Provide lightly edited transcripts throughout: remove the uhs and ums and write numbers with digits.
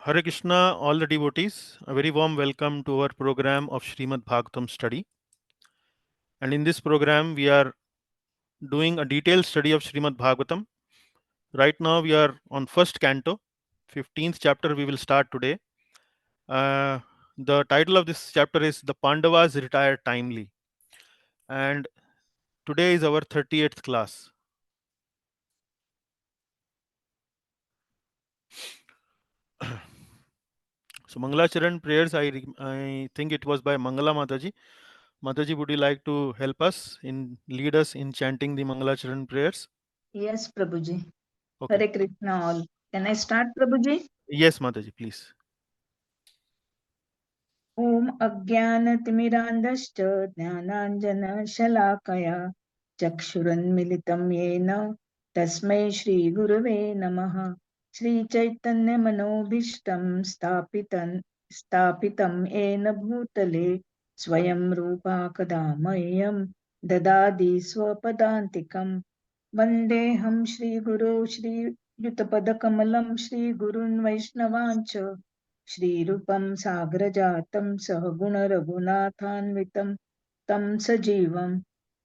Hare Krishna, all the devotees. A very warm welcome to our program of Srimad Bhagavatam study. And in this program, we are doing a detailed study of Srimad Bhagavatam. Right now, we are on first canto, 15th chapter. We will start today. Uh, the title of this chapter is "The Pandavas Retire Timely," and today is our 38th class. So, Mangalacharan prayers. I think it was by Mangala Mataji. Mataji, would you like to help us lead us in chanting the Mangalacharan prayers? Yes, Prabhuji. Okay. Hare Krishna all. Can I start, Prabhuji? Yes, Mataji, please. Om Ajnanatimirandascha Jnananjana-shalakaya Chakshuranmilitam Yena Tasmai Shri Gurave Namaha Shri Chaitanya Manobhishtam Stapitam Ena Bhutale Swayam Rupa Kadamayyam Dadadi Swapadantikam Vandeham Shri Guru Shri Yutapadakammalam Shri Gurun Vaishnavancha श्रीरूपं साग्रजातं सहगुणरघुनाथान्वितं तं सजीवं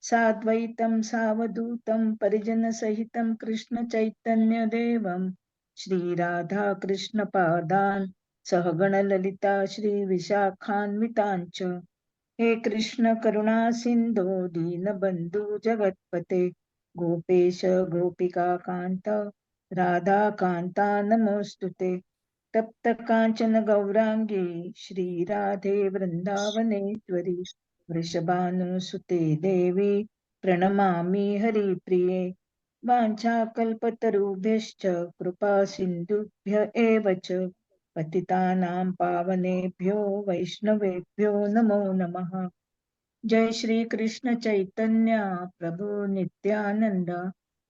साद्वैतं सावधूतं परिजनसहितं कृष्णचैतन्यदेवं श्रीराधाकृष्णपादान् सहगणललिता श्रीविशाखान्विताञ्च हे कृष्ण करुणा सिन्धो दीनबन्धु जगत्पते गोपेश गोपिकान्त राधाकान्ता नमोऽस्तुते तप्त कांचन गौरांगी श्रीराधे वृंदावनेश्वरी वृषभानुसुते देवी प्रणमामि हरिप्रिये वाञ्छाकल्पतरुभ्यश्च कृपा सिन्धुभ्य एव च पतितानां पावनेभ्यो वैष्णवेभ्यो नमो नमः जय श्री कृष्ण चैतन्य प्रभु नित्यानंद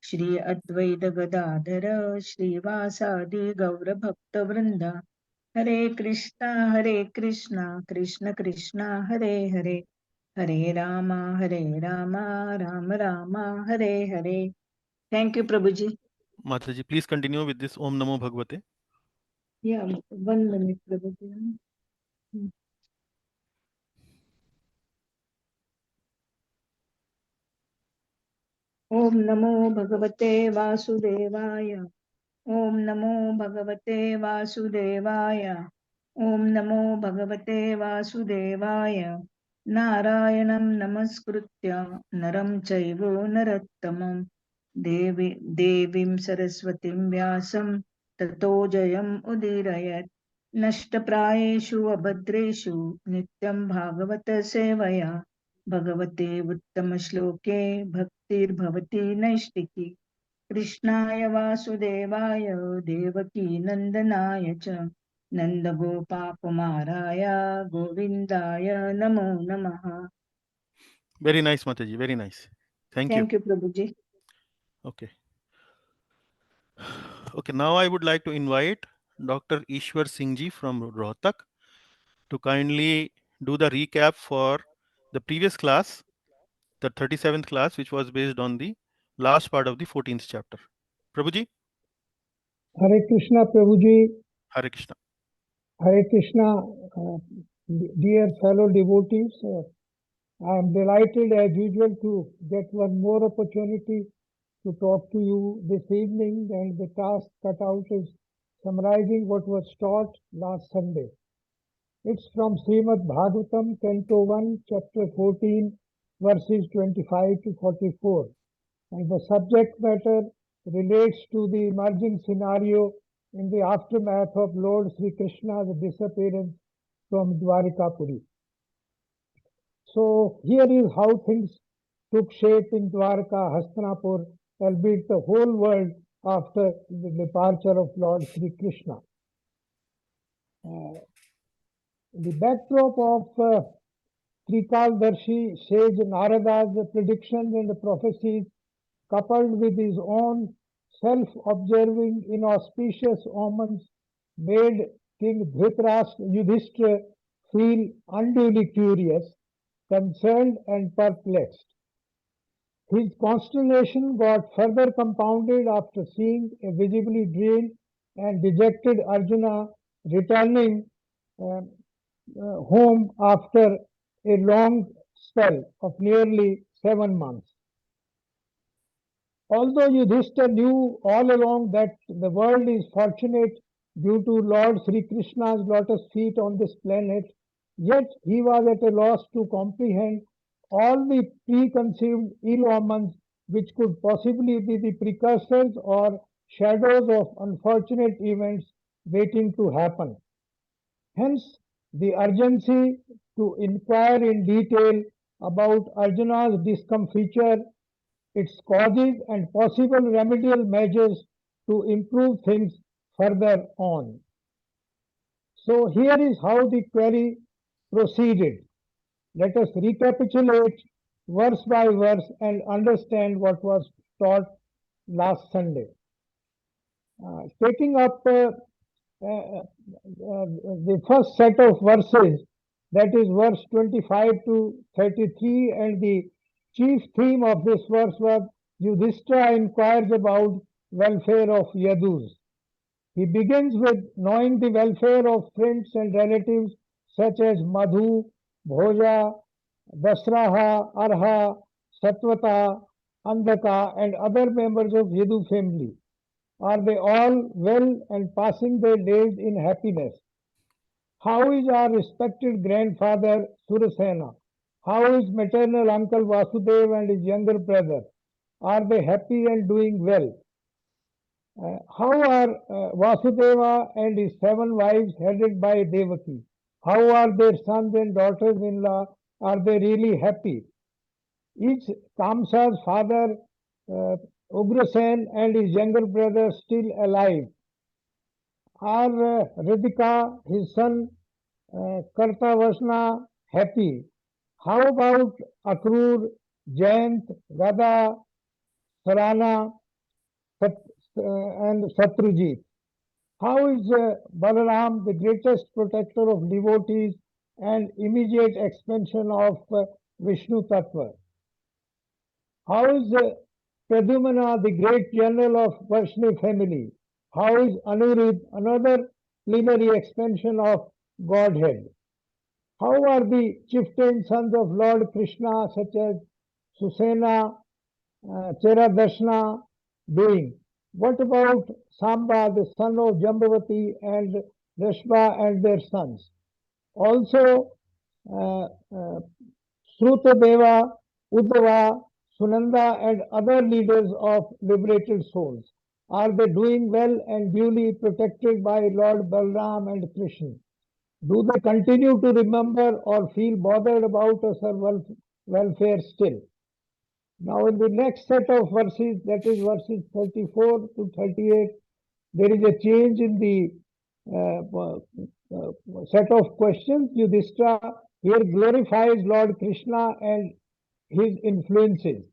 श्री अद्वैत गदाधर श्रीवासादि गौर भक्त वृंद Hare Krishna Krishna Krishna Hare Hare Hare Rama Ram Ram Hare Hare thank you Prabhu ji Mataji, please continue with this Om Namo Bhagavate. या 1 minute प्रभु जी ओम नमो भगवते वासुदेवाय ओम नमो भगवते वासुदेवाय ओम नमो भगवते वासुदेवाय नारायणं नमस्कृत्य नरं चैव नरोत्तमं देवीं सरस्वतीं व्यासं ततो जयम् उदीरयत् नष्टप्रायेषु अभद्रेषु नित्यं भागवत सेवया भगवते उत्तमश्लोके भक्तिर्भवति नैष्टिकी कृष्णाय वासुदेवाय देवकी नंदनाय च नंदगोपाकुमाराय गोविंदाय नमो नमः Very nice, Mataji. Very nice. Thank you. Thank you Prabhu ji Okay. Okay. Now I would like to invite Dr. Ishwar Singh ji from Rohtak to kindly do the recap for the previous class, the 37th class, which was based on the last part of the 14th chapter. Prabhuji, Hare Krishna, Prabhuji. Hare Krishna. Hare Krishna, dear fellow devotees. I am delighted as usual to get one more opportunity to talk to you this evening, and the task cut out is summarizing what was taught last Sunday. It's from Srimad Bhagavatam, Canto 1, Chapter 14, verses 25 to 44. And the subject matter relates to the emerging scenario in the aftermath of Lord Sri Krishna's disappearance from Dwarikapuri. So here is how things took shape in Dwarka, Hastinapur, albeit the whole world after the departure of Lord Sri Krishna. The backdrop of Trikaldarshi sage Narada's predictions and prophecies, coupled with his own self-observing inauspicious omens, made King Dhritarashtra Yudhishthira feel unduly curious, concerned and perplexed. His consternation got further compounded after seeing a visibly drained and dejected Arjuna returning home after a long spell of nearly 7 months. Although Yudhishthira knew all along that the world is fortunate due to Lord Sri Krishna's lotus feet on this planet, yet he was at a loss to comprehend all the preconceived ill omens which could possibly be the precursors or shadows of unfortunate events waiting to happen. Hence, the urgency to inquire in detail about Arjuna's discomfiture, its causes, and possible remedial measures to improve things further on. So, here is how the query proceeded. Let us recapitulate verse by verse and understand what was taught last Sunday. Taking up the first set of verses, that is verse 25 to 33, and the chief theme of this verse was Yudhishthira inquires about welfare of Yadus. He begins with knowing the welfare of friends and relatives such as Madhu, Bhoja, Dasraha, Arha, Satvata, Andhaka, and other members of Yadu family. Are they all well and passing their days in happiness? How is our respected grandfather Surasena? How is maternal uncle Vasudev and his younger brother? Are they happy and doing well? How are Vasudeva and his 7 wives headed by Devaki? How are their sons and daughters-in-law? Are they really happy? Is Kamsa's father Ugrasen and his younger brother still alive? Are Radhika, his son Kartavasna happy? How about Akrur, Jayant, Gada, Sarana, and Satrujit? How is Balaram, the greatest protector of devotees and immediate expansion of Vishnu Tattva? How is Pradyumna, the great general of Vaishnav family? How is Anuruddh, another plenary expansion of Godhead? How are the chieftain sons of Lord Krishna, such as Susena, Cheradashna, doing? What about Samba, the son of Jambavati, and Rashba and their sons? Also, Srutadeva, Uddhava, Sunanda, and other leaders of liberated souls. Are they doing well and duly protected by Lord Balram and Krishna? Do they continue to remember or feel bothered about us or welfare still? Now, in the next set of verses, that is verses 34 to 38, there is a change in the set of questions. Yudhishthira here glorifies Lord Krishna and his influences.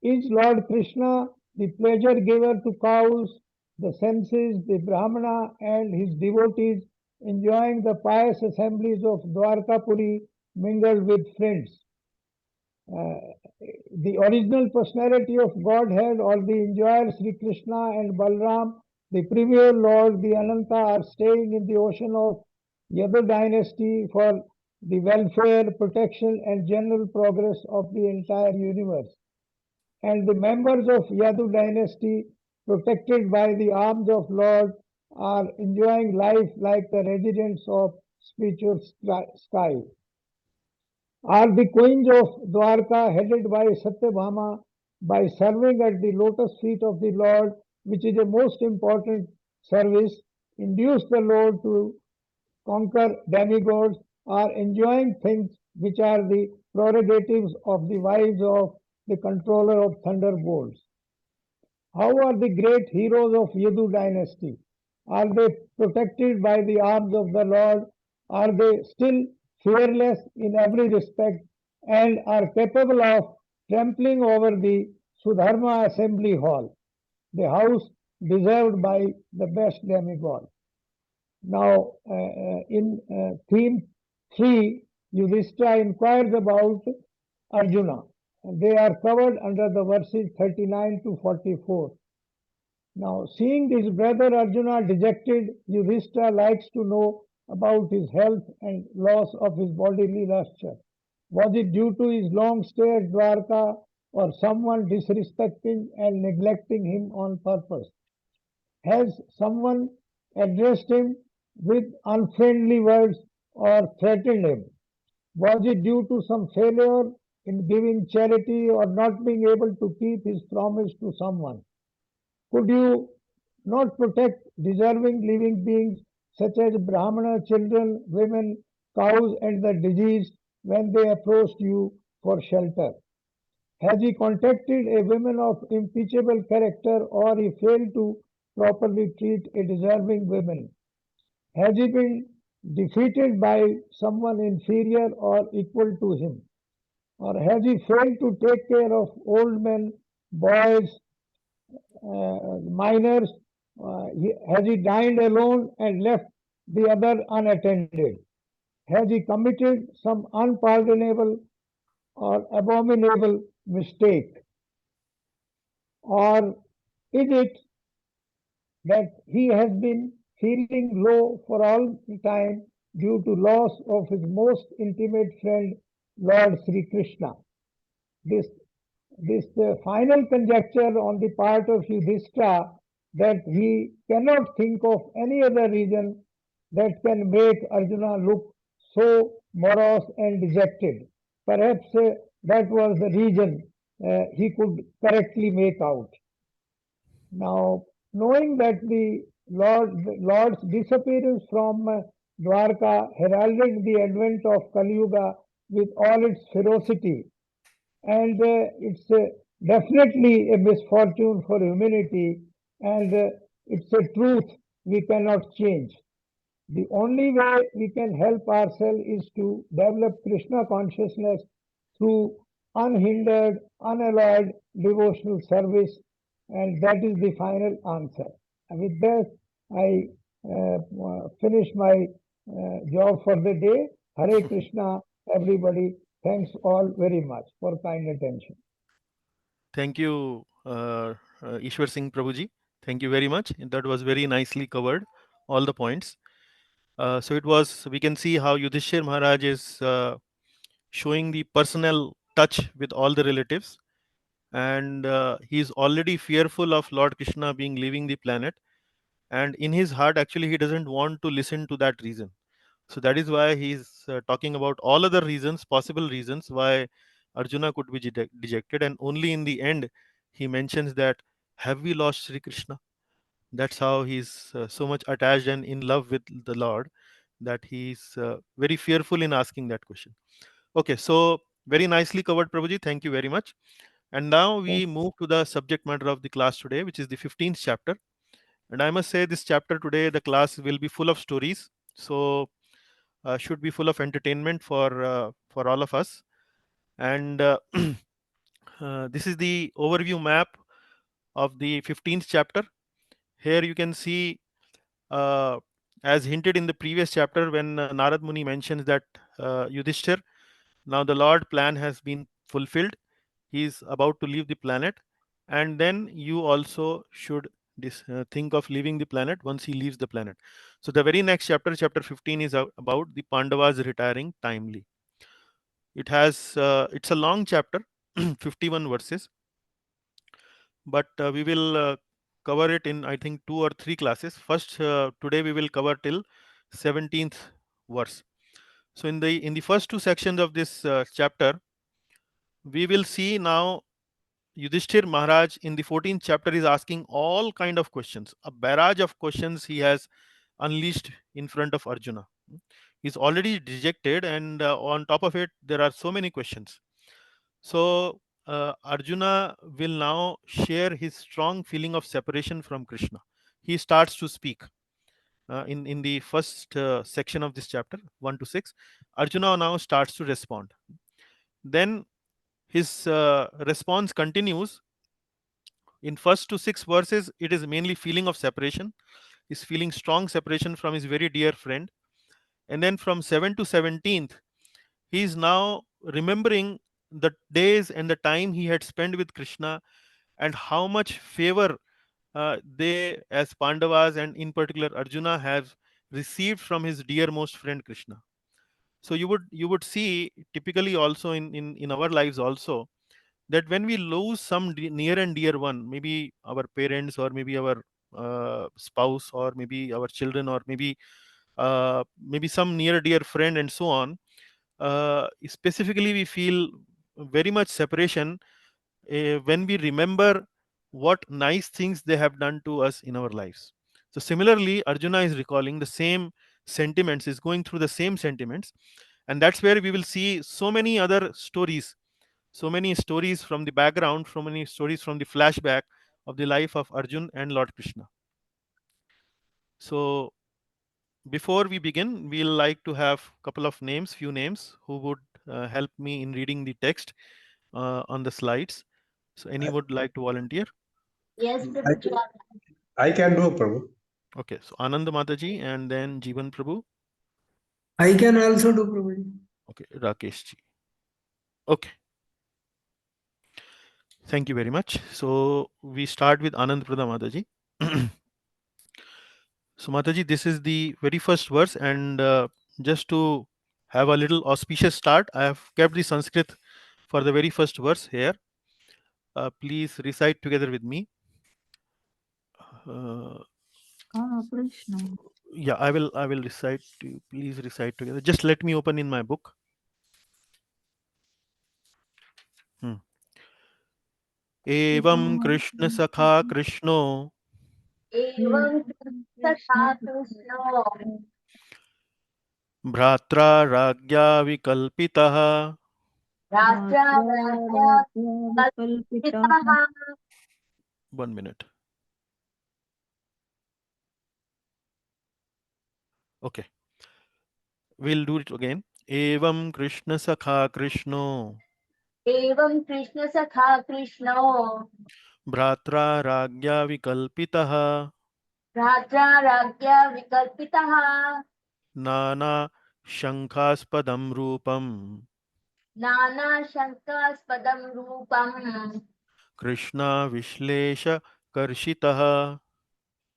Is Lord Krishna the pleasure giver to cows, the senses, the Brahmana, and his devotees enjoying the pious assemblies of Dwarkapuri mingled with friends? The original personality of Godhead or the enjoyer Sri Krishna and Balram, the premier Lord, the Ananta, are staying in the ocean of Yadu dynasty for the welfare, protection, and general progress of the entire universe. And the members of Yadu dynasty, protected by the arms of Lord, are enjoying life like the residents of spiritual sky. Are the queens of Dwarka headed by Satyabhama by serving at the lotus feet of the Lord, which is a most important service, induce the Lord to conquer demigods, are enjoying things which are the prerogatives of the wives of the controller of thunderbolts? How are the great heroes of Yadu dynasty? Are they protected by the arms of the Lord? Are they still fearless in every respect and are capable of trampling over the Sudharma assembly hall, the house deserved by the best demigod? Now, in theme 3, Yudhishthira inquires about Arjuna. They are covered under the verses 39 to 44. Now, seeing his brother Arjuna dejected, Yudhishthira likes to know about his health and loss of his bodily luster. Was it due to his long stay at Dwarka or someone disrespecting and neglecting him on purpose? Has someone addressed him with unfriendly words or threatened him? Was it due to some failure in giving charity or not being able to keep his promise to someone? Could you not protect deserving living beings such as Brahmana children, women, cows, and the diseased when they approached you for shelter? Has he contacted a woman of impeachable character or he failed to properly treat a deserving woman? Has he been defeated by someone inferior or equal to him? Or has he failed to take care of old men, boys, minors? Has he dined alone and left the other unattended? Has he committed some unpardonable or abominable mistake? Or is it that he has been feeling low for all the time due to loss of his most intimate friend, Lord Sri Krishna? This this final conjecture on the part of Yudhishthira that he cannot think of any other reason that can make Arjuna look so morose and dejected. Perhaps that was the reason he could correctly make out. Now, knowing that the Lord's disappearance from Dwarka heralded the advent of Kali Yuga with all its ferocity, and it's definitely a misfortune for humanity, and it's a truth we cannot change. The only way we can help ourselves is to develop Krishna consciousness through unhindered, unalloyed devotional service, and that is the final answer. And with that, I finish my job for the day. Hare Krishna, everybody. Thanks all very much for kind attention. Thank you, Ishwar Singh Prabhuji. Thank you very much. That was very nicely covered, all the points. So it was, we can see how Yudhishthir Maharaj is showing the personal touch with all the relatives, and he is already fearful of Lord Krishna being leaving the planet, and in his heart actually he doesn't want to listen to that reason. So that is why he's talking about all other reasons, possible reasons why Arjuna could be dejected, and only in the end he mentions that, have we lost Sri Krishna? That's how he's so much attached and in love with the Lord that he's very fearful in asking that question. Okay, so very nicely covered, Prabhuji. Thank you very much. And now we move to the subject matter of the class today, which is the 15th chapter. And I must say, this chapter today, the class will be full of stories. So should be full of entertainment for all of us. And this is the overview map of the 15th chapter. Here you can see, uh, as hinted in the previous chapter, when Narad Muni mentions that Yudhishthir, now the Lord plan has been fulfilled. He is about to leave the planet, and then you also should think of leaving the planet once he leaves the planet. So the very next chapter, chapter 15, is about the Pandavas retiring timely. It has it's a long chapter, 51 verses, but we will cover it in, I think, 2 or 3 classes. First, today we will cover till 17th verse. So in the first two sections of this chapter, we will see now Yudhishthir Maharaj in the 14th chapter is asking all kind of questions, a barrage of questions he has unleashed in front of Arjuna. He's already dejected, and on top of it, there are so many questions. So Arjuna will now share his strong feeling of separation from Krishna. He starts to speak in the first section of this chapter, 1 to 6. Arjuna now starts to respond. Then his response continues. In first to 6 verses, it is mainly feeling of separation. He's feeling strong separation from his very dear friend. And then from 7 to 17th, he is now remembering the days and the time he had spent with Krishna, and how much favor they, as Pandavas and in particular Arjuna, have received from his dearmost friend Krishna. So you would see typically also in our lives also, that when we lose some near and dear one, maybe our parents, or maybe our spouse, or maybe our children, or maybe some near dear friend and so on, specifically we feel very much separation when we remember what nice things they have done to us in our lives. So similarly, Arjuna is recalling the same sentiments, is going through the same sentiments, and that's where we will see so many other stories, so many stories from the background, so many stories from the flashback of the life of Arjun and Lord Krishna. So before we begin, we'll like to have a couple of names, few names, who would help me in reading the text on the slides. So any would like to volunteer? Yes, I, Prabhuji. I can do, Prabhu. Okay, so Anand Mataji and then Jeevan Prabhu. I can also do, Prabhuji. Okay, Rakesh ji. Okay, thank you very much. So we start with Anand Prada Mataji. So Mataji, this is the very first verse, and just to have a little auspicious start, I have kept the Sanskrit for the very first verse here. Please recite together with me. Uh, Krishna. yeah, I will recite. Please recite together. Just let me open in my book. Hmm. एवं कृष्ण सखा कृष्णो Evam Krishna Krishna भ्रात्रा राज्ञा विकल्पितः. Ratra Ratra विकल्पितः. Kalpitaha. 1 minute. Okay, we'll do it again. एवं कृष्ण सखा कृष्णो Evam Krishna Sakha Krishna भ्रात्रा राज्ञा विकल्पितः. Ratra Ragya Vikalpitaha नाना शंखास्पदं रूपं Nana Shankaspadam Rupam Krishna विश्लेष कर्षितः.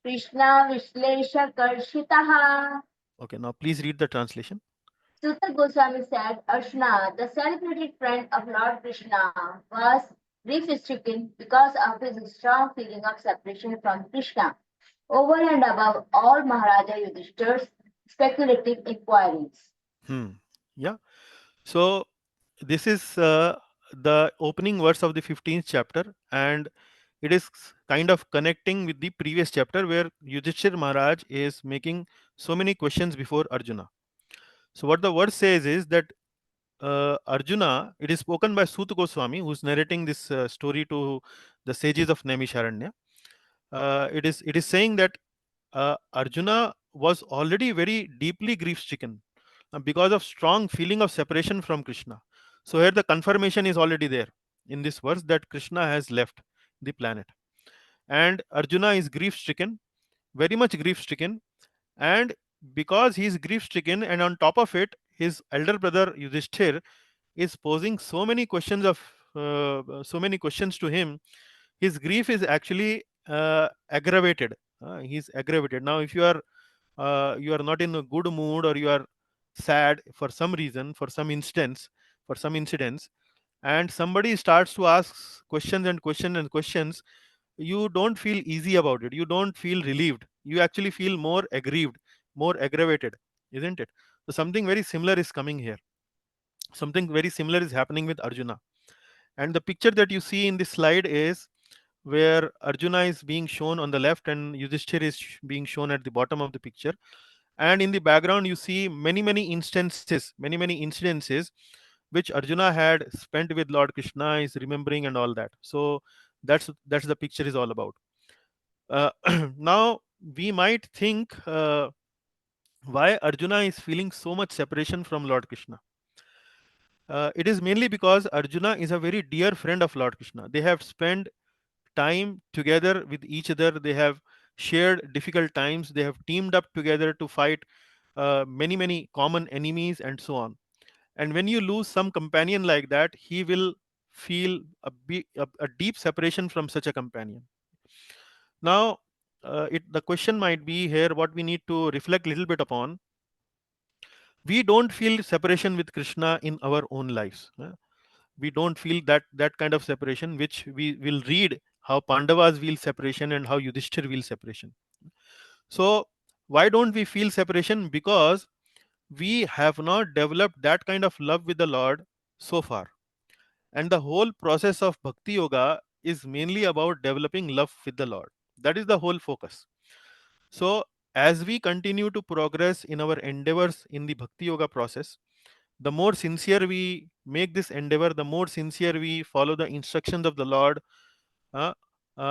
Krishna Vishlesha Karshitaha. Okay, now please read the translation. Suta Goswami said, Arjuna, the celebrated friend of Lord Krishna, was grief-stricken because of his strong feeling of separation from Krishna, over and above all Maharaja Yudhishthir's speculative inquiries. Yeah. So this is the opening verse of the 15th chapter, and it is kind of connecting with the previous chapter where Yudhishthir Maharaj is making so many questions before Arjuna. So what the verse says is that Arjuna, it is spoken by Suta Goswami, who is narrating this story to the sages of Naimisharanya. It is saying that Arjuna was already very deeply grief stricken because of strong feeling of separation from Krishna. So here the confirmation is already there in this verse that Krishna has left the planet, and Arjuna is grief stricken, very much grief stricken. And because he is grief stricken, and on top of it his elder brother Yudhishthir is posing so many questions to him, his grief is actually aggravated. He's aggravated. Now if you are not in a good mood, or you are sad for some reason, for some instance, for some incidents, and somebody starts to ask questions and questions and questions, you don't feel easy about it, you don't feel relieved, you actually feel more aggrieved, more aggravated, isn't it? So something very similar is coming here. Something very similar is happening with Arjuna. And the picture that you see in this slide is where Arjuna is being shown on the left and Yudhishthir is being shown at the bottom of the picture. And in the background, you see many instances, many incidences which Arjuna had spent with Lord Krishna, is remembering and all that. So that's the picture is all about. Now we might think, why Arjuna is feeling so much separation from Lord Krishna. It is mainly because Arjuna is a very dear friend of Lord Krishna. They have spent time together with each other, they have shared difficult times, they have teamed up together to fight many common enemies and so on. And when you lose some companion like that, he will feel a deep separation from such a companion. Now, the question might be here, what we need to reflect a little bit upon. We don't feel separation with Krishna in our own lives. We don't feel that kind of separation, which we will read how Pandavas feel separation and how Yudhishthir feel separation. So why don't we feel separation? Because we have not developed that kind of love with the Lord so far. And the whole process of Bhakti Yoga is mainly about developing love with the Lord. That is the whole focus. So, as we continue to progress in our endeavors in the Bhakti Yoga process, the more sincere we make this endeavor, the more sincere we follow the instructions of the Lord uh,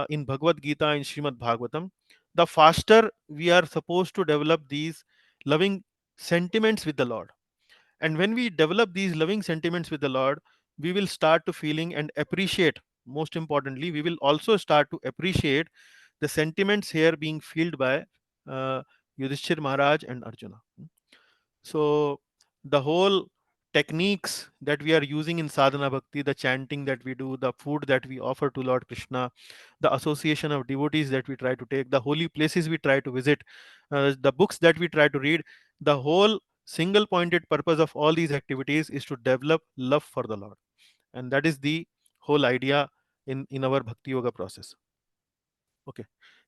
in Bhagavad Gita and Srimad Bhagavatam, the faster we are supposed to develop these loving sentiments with the Lord. And when we develop these loving sentiments with the Lord, we will start to feeling and appreciate. Most importantly, we will also start to appreciate the sentiments here being felt by uh, Yudhishthir Maharaj and Arjuna. So the whole techniques that we are using in sadhana bhakti, the chanting that we do, the food that we offer to Lord Krishna, the association of devotees that we try to take, the holy places we try to visit, the books that we try to read, the whole single pointed purpose of all these activities is to develop love for the Lord. And that is the whole idea in our bhakti yoga process. Okay,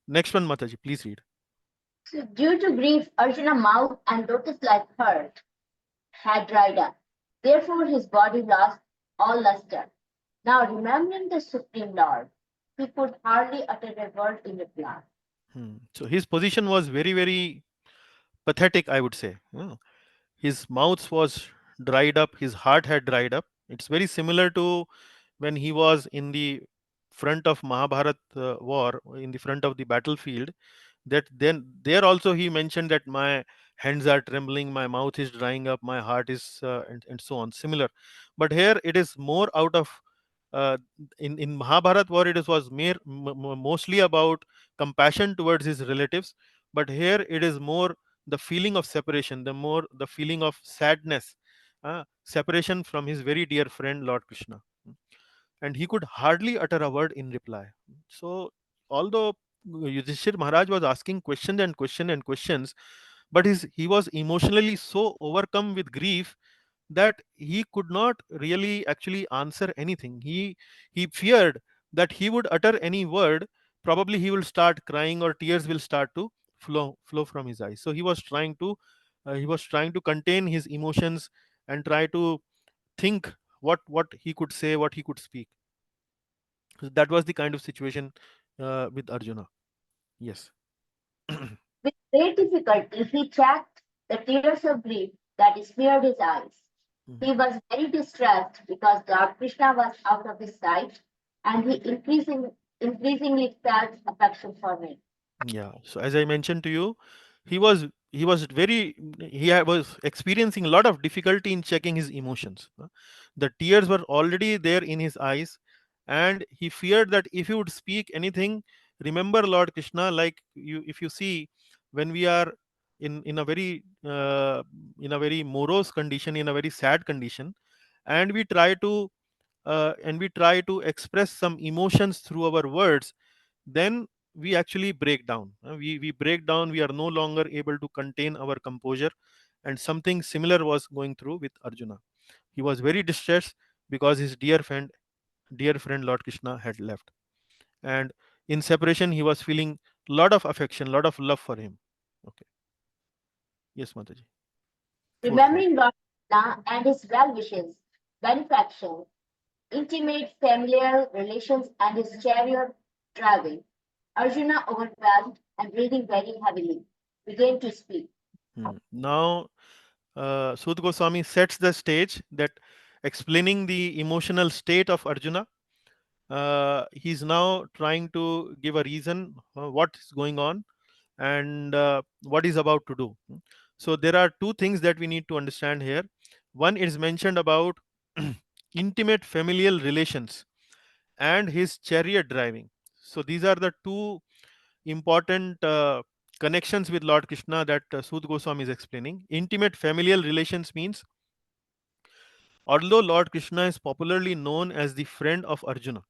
next one, Mataji, please read. So due to grief, Arjuna's mouth and lotus-like heart had dried up. Therefore his body lost all luster. Now remembering the Supreme Lord, he could hardly utter a word in reply. So his position was very, very pathetic, I would say. His mouth was dried up, his heart had dried up. It's very similar to when he was in the front of Mahabharat war, in the front of the battlefield. That then there also he mentioned that my hands are trembling, my mouth is drying up, my heart is and so on, similar. But here it is more out of uh, in Mahabharat war, was mostly about compassion towards his relatives, but here it is more the feeling of separation, the feeling of sadness, separation from his very dear friend Lord Krishna. And he could hardly utter a word in reply. So, although Yudhishthir Maharaj was asking questions and questions and questions, but he was emotionally so overcome with grief that he could not really actually answer anything. He feared that he would utter any word, probably he will start crying or tears will start to flow from his eyes. So he was trying to contain his emotions and try to think what he could say, what he could speak. So that was the kind of situation with Arjuna. Yes. With great difficulty, he checked the tears of grief that smeared his eyes. He was very distressed because Lord Krishna was out of his sight, and he increasingly felt affection for him. Yeah. So as I mentioned to you, he was very was experiencing a lot of difficulty in checking his emotions. The tears were already there in his eyes, and he feared that if he would speak anything, remember Lord Krishna, like you, if you see, when we are in a very morose condition, in a very sad condition, and we try to express some emotions through our words, then we actually break down. We break down, we are no longer able to contain our composure. And something similar was going through with Arjuna. He was very distressed because his dear friend Lord Krishna had left, and in separation he was feeling lot of affection, lot of love for him. Okay. Yes, Mataji. Fourth one. Remembering Lord Krishna and his well wishes, benefaction, intimate familial relations, and his chariot driving, Arjuna, overwhelmed and breathing very heavily, began to speak. Now Sud Goswami sets the stage that explaining the emotional state of Arjuna. He's now trying to give a reason what is going on and what is about to do. So there are two things that we need to understand here. One is mentioned about intimate familial relations and his chariot driving. So these are the two important connections with Lord Krishna that Sud Goswami is explaining. Intimate familial relations means, although Lord Krishna is popularly known as the friend of Arjuna,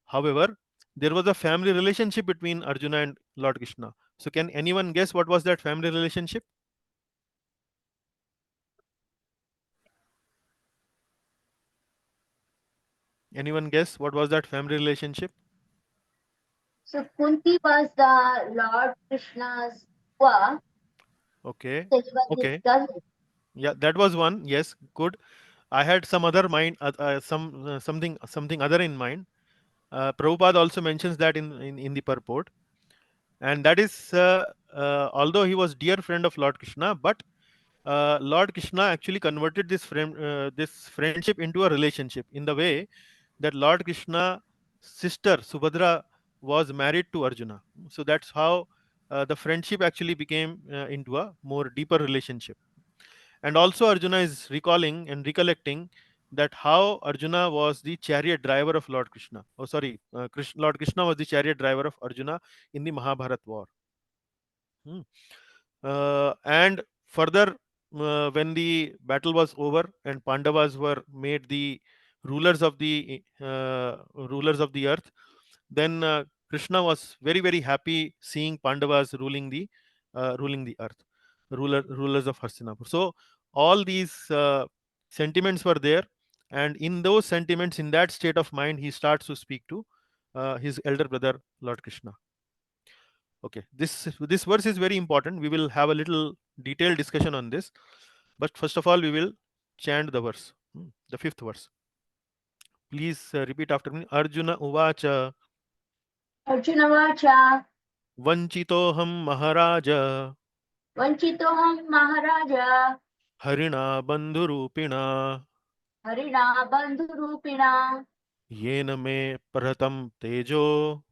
however, there was a family relationship between Arjuna and Lord Krishna. So can anyone guess what was that family relationship? Anyone guess what was that family relationship? So Kunti was the Lord Krishna's wife, Okay. so he was his Okay. cousin. Yeah, that was one. Yes, good. I had some other mind, something other in mind. Prabhupada also mentions that in the purport, and that is although he was dear friend of Lord Krishna, but Lord Krishna actually converted this friendship into a relationship in the way that Lord Krishna sister Subhadra was married to Arjuna. So that's how the friendship actually became into a more deeper relationship. And also Arjuna is recalling and recollecting that how Arjuna was the chariot driver of Lord Krishna. Oh, sorry, Lord Krishna was the chariot driver of Arjuna in the Mahabharat war. Hmm. And further, when the battle was over and Pandavas were made the rulers of the earth, then Krishna was very happy seeing Pandavas ruling the earth, rulers of Hastinapur. So all these sentiments were there, and in those sentiments, in that state of mind, he starts to speak to his elder brother Lord Krishna. Okay, this verse is very important. We will have a little detailed discussion on this, but first of all, we will chant the verse, the fifth verse. Please repeat after me. Arjuna uvacha Arjuna Vacha, vanchitoham maharaja Vanchitoham Maharaja, harina bandhurupina Harina Bandhurupina, yena me prahatam tejo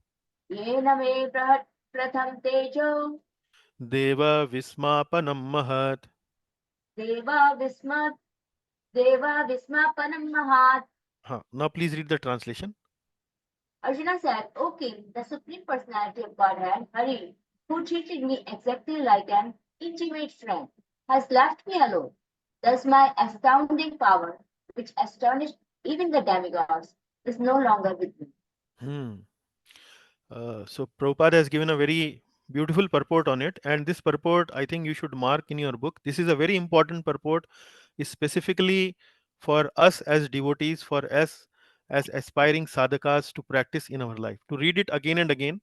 Yena me Pratham Tejo, deva vismapanam mahat. Deva Vismat, Deva Vismapanam Mahat. Now please read the translation. Arjuna said, O king, the Supreme Personality of Godhead, Hari, who treated me exactly like an intimate friend, has left me alone. Thus my astounding power, which astonished even the demigods, is no longer with me. Hmm. So Prabhupada has given a very beautiful purport on it, and this purport I think you should mark in your book. This is a very important purport, is specifically for us as devotees, for us as aspiring sadhakas to practice in our life. To read it again and again,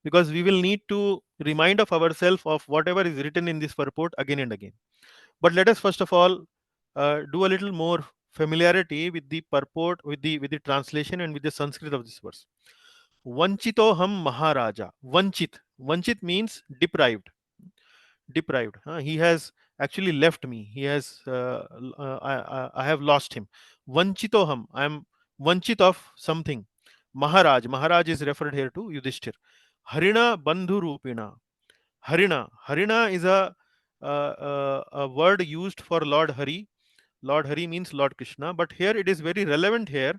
because we will need to remind of ourselves of whatever is written in this purport again and again. But let us first of all do a little more familiarity with the purport, with the translation, and with the Sanskrit of this verse. Vanchito ham Maharaja. Vanchit means deprived. Deprived. He has actually left me. He has. I have lost him. Vanchito ham. I am vanchit of something. Maharaj. Maharaj is referred here to Yudhishthir. Harina Bandhu Rupina. Harina. Harina is a word used for Lord Hari. Lord Hari means Lord Krishna, but here it is very relevant here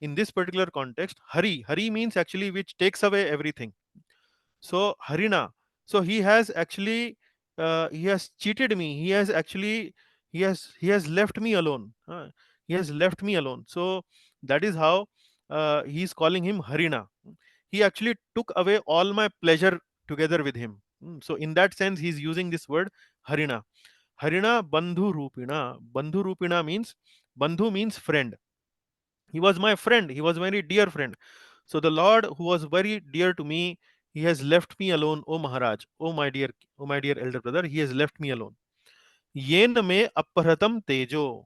in this particular context. Hari means actually which takes away everything. So Harina, so he has actually he has cheated me. He has actually he has left me alone. He has left me alone. So that is how he is calling him Harina. He actually took away all my pleasure together with him. So in that sense, he is using this word Harina. Harina Bandhu Rupina. Bandhu Rupina means, Bandhu means friend. He was my friend. He was very dear friend. So the Lord, who was very dear to me, he has left me alone, O Maharaj, O my dear elder brother. He has left me alone. Yen me apahratam tejo.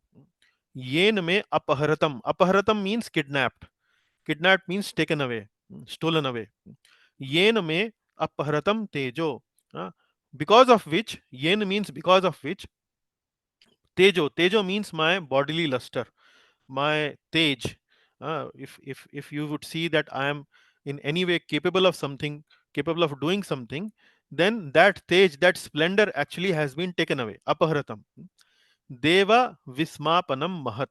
Yen me apahratam. Apahratam means kidnapped. Kidnapped means taken away, stolen away. Yen me apahratam tejo. Uh, because of which, yen means because of which, tejo. Tejo means my bodily luster, my tej. If you would see that I am in any way capable of something, capable of doing something, then that tej, that splendor actually has been taken away. Apahratam. Deva vismapanam mahat.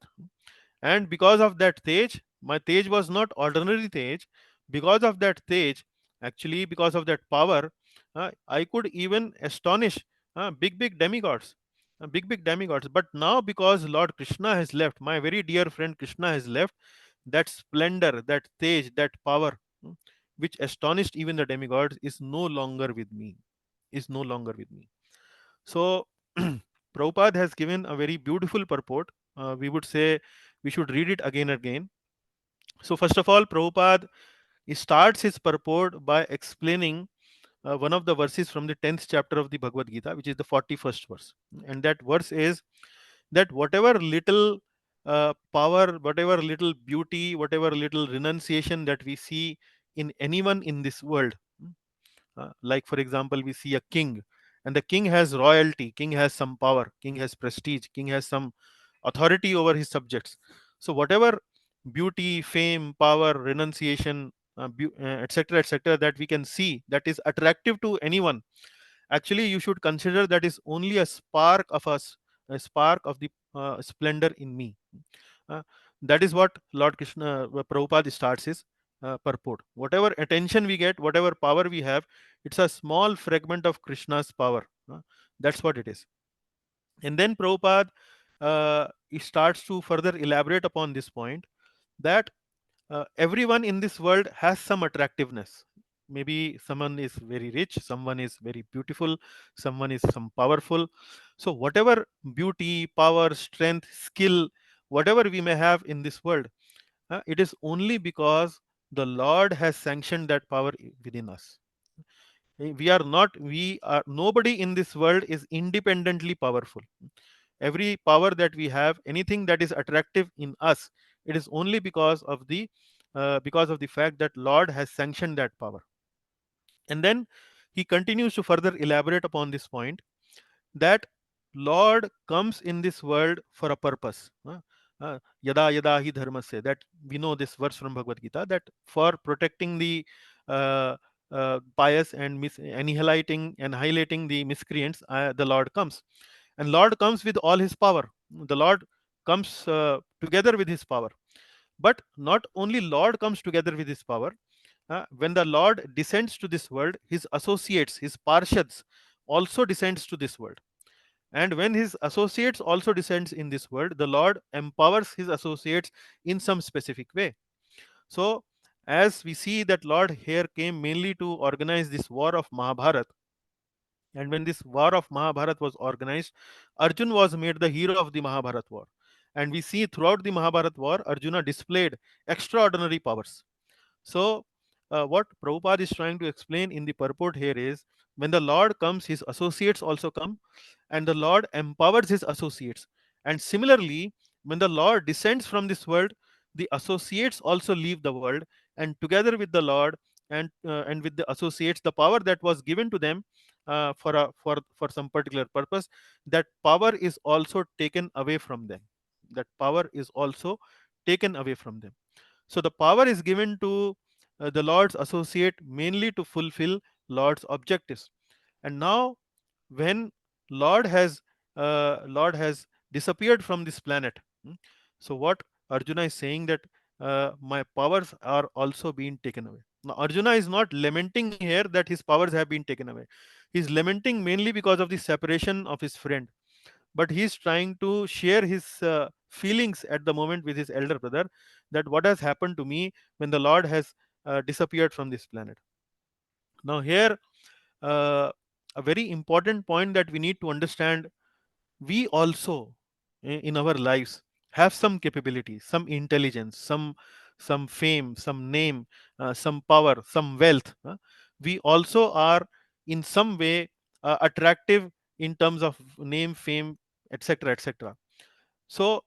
And because of that tej, my tej was not ordinary tej. Because of that tej, actually because of that power, I could even astonish big demigods, big demigods. But now because Lord Krishna has left, my very dear friend Krishna has left, that splendor, that tej, that power, which astonished even the demigods, is no longer with me. Is no longer with me. So, Prabhupada has given a very beautiful purport. We would say we should read it again and again. So, first of all, Prabhupada starts his purport by explaining one of the verses from the 10th chapter of the Bhagavad Gita, which is the 41st verse. And that verse is that whatever little power, whatever little beauty, whatever little renunciation that we see in anyone in this world, like for example, we see a king, and the king has royalty, king has some power, king has prestige, king has some authority over his subjects. So, whatever beauty, fame, power, renunciation, etc., etc., that we can see that is attractive to anyone, actually you should consider that is only a spark of us, a spark of the splendor in me. uh, that is what Lord Krishna, Prabhupada starts his purport. Whatever attention we get, whatever power we have, it's a small fragment of Krishna's power. That's what it is. And then Prabhupada he starts to further elaborate upon this point, that everyone in this world has some attractiveness. Maybe someone is very rich, someone is very beautiful, someone is some powerful. So whatever beauty, power, strength, skill, whatever we may have in this world, it is only because the Lord has sanctioned that power within us. We are not, we are, nobody in this world is independently powerful. Every power that we have, anything that is attractive in us, it is only because of the fact that Lord has sanctioned that power. And then he continues to further elaborate upon this point, that Lord comes in this world for a purpose. Yada yada hi dharmasya, that we know this verse from Bhagavad Gita, that for protecting the pious and annihilating and highlighting the miscreants, the Lord comes. And Lord comes with all his power. The Lord comes together with his power. But not only Lord comes together with his power, when the Lord descends to this world, his associates, his parshads also descends to this world. And when his associates also descends in this world, the Lord empowers his associates in some specific way. So as we see that Lord here came mainly to organize this war of Mahabharat, and when this war of Mahabharat was organized, Arjun was made the hero of the Mahabharat war. And we see throughout the Mahabharat war, Arjuna displayed extraordinary powers. So, what Prabhupada is trying to explain in the purport here is, when the Lord comes, his associates also come, and the Lord empowers his associates. And similarly, when the Lord descends from this world, the associates also leave the world, and together with the Lord and with the associates, the power that was given to them for some particular purpose, that power is also taken away from them. That power is also taken away from them. So the power is given to the Lord's associate mainly to fulfill Lord's objectives. And now, when Lord has disappeared from this planet, so what Arjuna is saying, that my powers are also being taken away. Now Arjuna is not lamenting here that his powers have been taken away. He is lamenting mainly because of the separation of his friend, but he is trying to share his feelings at the moment with his elder brother, that what has happened to me when the Lord has disappeared from this planet. Now here, uh, a very important point that we need to understand, we also in our lives have some capability, some intelligence, some fame, some name, some power, some wealth. We also are in some way attractive in terms of name, fame, etc., etc. So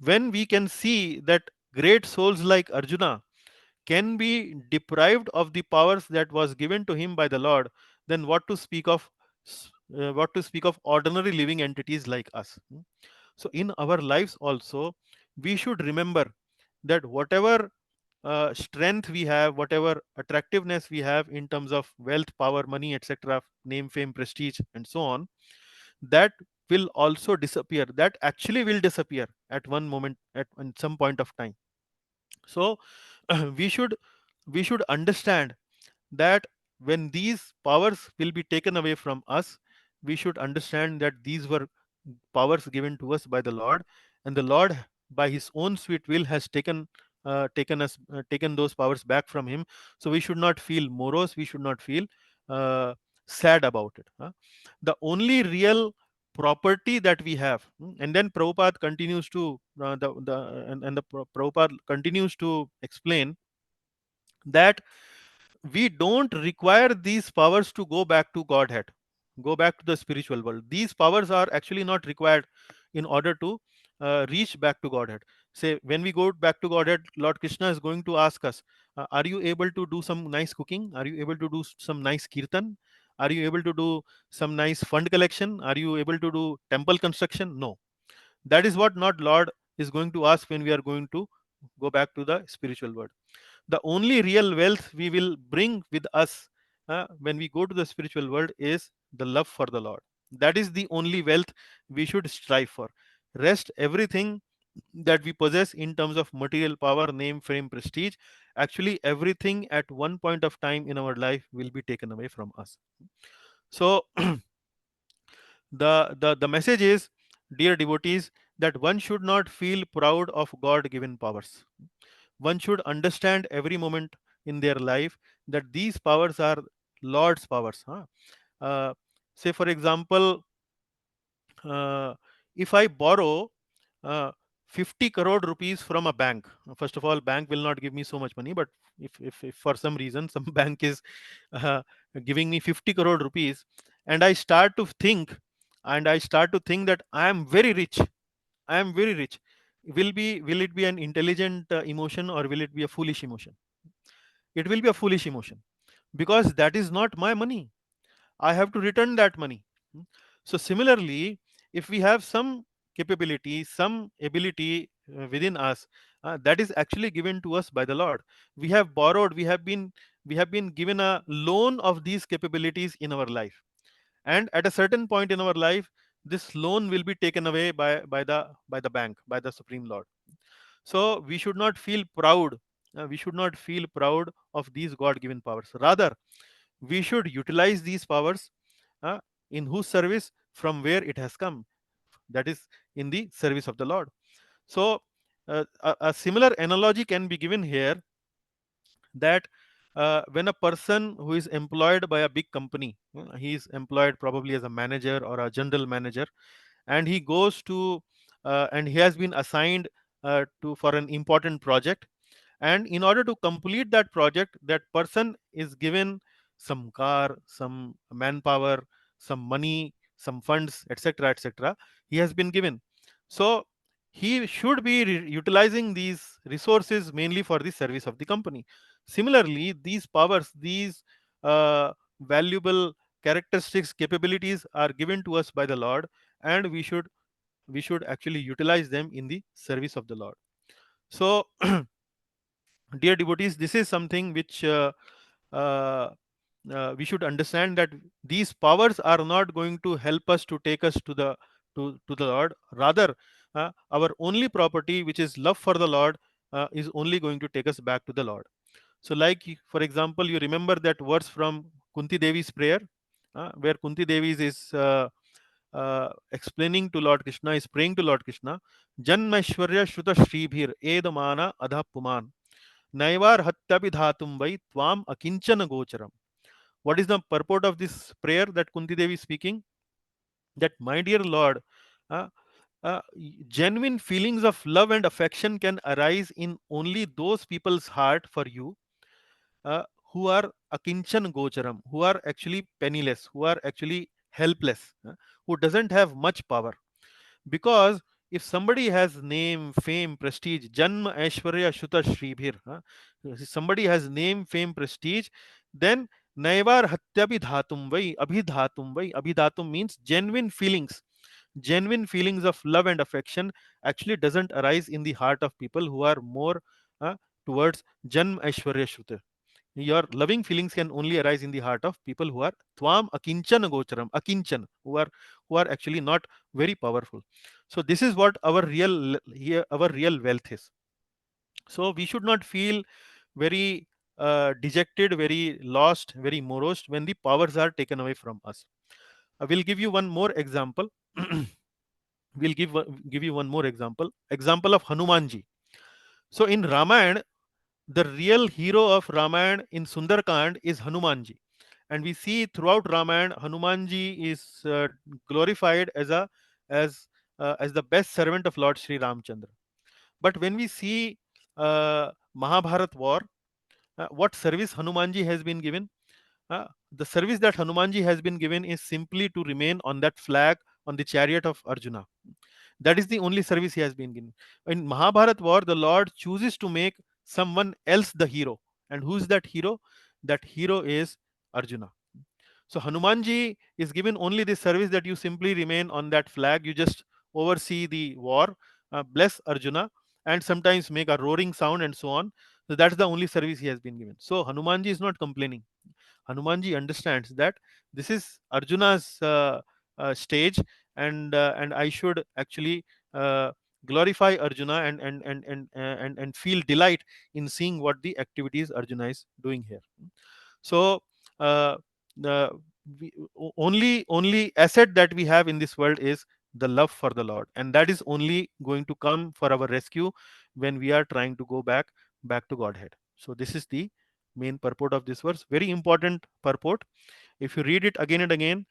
when we can see that great souls like Arjuna can be deprived of the powers that was given to him by the Lord, then what to speak of ordinary living entities like us. So in our lives also, we should remember that whatever strength we have, whatever attractiveness we have in terms of wealth, power, money, etc., name, fame, prestige, and so on, that will also disappear. That actually will disappear at one moment, at some point of time. So we should understand that when these powers will be taken away from us, we should understand that these were powers given to us by the Lord, and the Lord by his own sweet will has taken taken those powers back from him. So we should not feel morose, we should not feel sad about it. The only real property that we have, and then Prabhupada continues to Prabhupada continues to explain that we don't require these powers to go back to Godhead, go back to the spiritual world. These powers are actually not required in order to reach back to Godhead. Say, when we go back to Godhead, Lord Krishna is going to ask us, are you able to do some nice cooking? Are you able to do some nice kirtan? Are you able to do some nice fund collection? Are you able to do temple construction? No. That is what not Lord is going to ask when we are going to go back to the spiritual world. The only real wealth we will bring with us when we go to the spiritual world is the love for the Lord. That is the only wealth we should strive for. Rest, everything that we possess in terms of material power, name, fame, prestige, actually everything at one point of time in our life will be taken away from us. So the message is, dear devotees, that one should not feel proud of God given powers. One should understand every moment in their life that these powers are Lord's powers. Uh, Say, for example, uh, if I borrow uh, 50 crore rupees from a bank, first of all, bank will not give me so much money, but if for some reason some bank is uh, giving me 50 crore rupees, and I start to think, that I am very rich, I am very rich, will it be an intelligent emotion, or will it be a foolish emotion? It will be a foolish emotion, because that is not my money. I have to return that money. So similarly, if we have some capability, some ability within us, that is actually given to us by the Lord. We have borrowed, we have been given a loan of these capabilities in our life, and at a certain point in our life, this loan will be taken away by the bank, by the Supreme Lord. So we should not feel proud. We should not feel proud of these God-given powers. Rather, we should utilize these powers uh, in whose service, from where it has come, that is in the service of the Lord. So a similar analogy can be given here, that when a person who is employed by a big company, he is employed probably as a manager or a general manager, and he goes to and he has been assigned to for an important project, and in order to complete that project, that person is given some car, some manpower, some money, some funds, etc., etc. He has been given. So he should be utilizing these resources mainly for the service of the company. Similarly, these powers, these valuable characteristics, capabilities are given to us by the Lord, and we should actually utilize them in the service of the Lord. So dear devotees, this is something which uh, we should understand, that these powers are not going to help us to take us to the Lord. Rather, our only property, which is love for the Lord, is only going to take us back to the Lord. So, like for example, you remember that verse from Kunti Devi's prayer, where Kunti Devi is explaining to Lord Krishna, is praying to Lord Krishna, Janmashwarya Shruta Shribhir Edamana Adha Puman Naivar Hatyapi Dhatum Vai Tvam Akinchana Gocharam. What is the purport of this prayer that Kunti Devi is speaking? That, my dear Lord, uh, uh, genuine feelings of love and affection can arise in only those people's heart for you uh, who are akinchan gocharam, who are actually penniless, who are actually helpless, who doesn't have much power. Because if somebody has name, fame, prestige, janma, aishwarya, shuta, shribhir, if somebody has name, fame, prestige, then naivar hatyapi dhatum vai, abhidhatum vai. Abhidhatum means genuine feelings. Genuine feelings of love and affection actually doesn't arise in the heart of people who are more towards janma, aishwarya, shuta. Your loving feelings can only arise in the heart of people who are tvam akinchan gocharam, akinchan, who are actually not very powerful. So this is what our real wealth is. So we should not feel very dejected, very lost, very morose when the powers are taken away from us. I will give you one more example. We'll give you one more example of Hanumanji. So in Ramayana, the real hero of Ramayana in Sundarkand is Hanumanji, and we see throughout Ramayana Hanumanji is glorified as as the best servant of Lord Sri Ramchandra. But when we see Mahabharat war, what service Hanumanji has been given? The service that Hanumanji has been given is simply to remain on that flag on the chariot of Arjuna. That is the only service he has been given. In Mahabharat war, the Lord chooses to make someone else the hero. And who is that hero? That hero is Arjuna. So Hanumanji is given only the service that you simply remain on that flag. You just oversee the war, bless Arjuna, and sometimes make a roaring sound and so on. So that's the only service he has been given. So Hanumanji is not complaining. Hanumanji understands that this is Arjuna's stage, and I should actually uh, glorify Arjuna and feel delight in seeing what the activities Arjuna is doing here. So uh, the only asset that we have in this world is the love for the Lord, and that is only going to come for our rescue when we are trying to go back to Godhead. So this is the main purport of this verse, very important purport. If you read it again and again,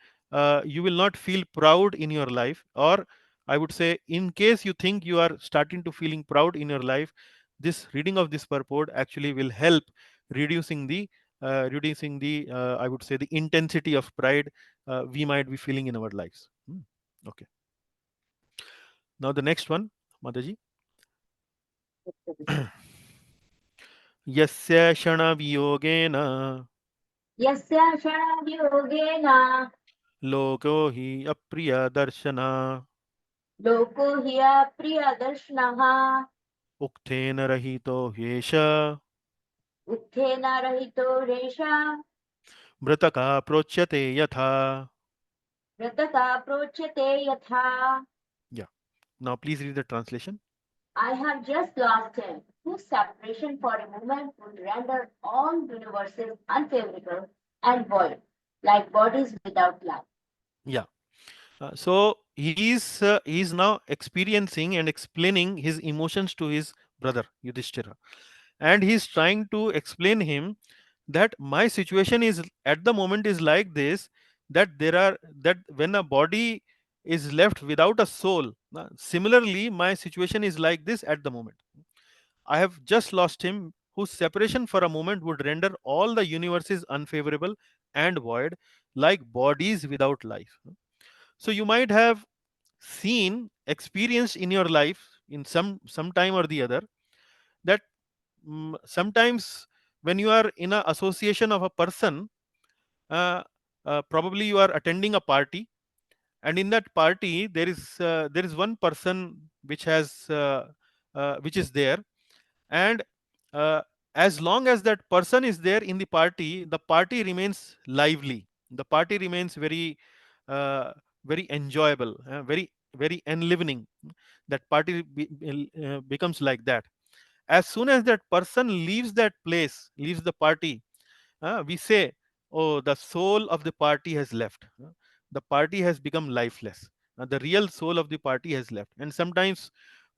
you will not feel proud in your life, or I would say, in case you think you are starting to feeling proud in your life, this reading of this purport actually will help reducing the I would say the intensity of pride we might be feeling in our lives. Okay, now the next one, Mataji. Yasya shana viyogena यस्य क्षणवियोगेन loko hi apriya darshana लोको हि अप्रियदर्शनः उक्थेन रहितो ह्येष उत्थेन रहितो रेष मृतका प्रोच्यते यथा. मृतका प्रोच्यते यथा. Yeah. Now please read the translation. I have just lost him, whose separation for a moment would render all universes unfavorable and void, like bodies without life. Yeah. So he is now experiencing and explaining his emotions to his brother Yudhishthira, and he's trying to explain him that my situation is at the moment is like this, that when a body is left without a soul, similarly my situation is like this at the moment. I have just lost him, whose separation for a moment would render all the universes unfavorable and void, like bodies without life. So you might have seen, experienced in your life in some time or the other, that sometimes when you are in a association of a person, uh, probably you are attending a party, and in that party there is one person which is there, and uh, as long as that person is there in the party remains lively, the party remains uh, very enjoyable, very enlivening. That party becomes like that. As soon as that person leaves that place, leaves the party, we say, oh, the soul of the party has left. The party has become lifeless. The real soul of the party has left. And sometimes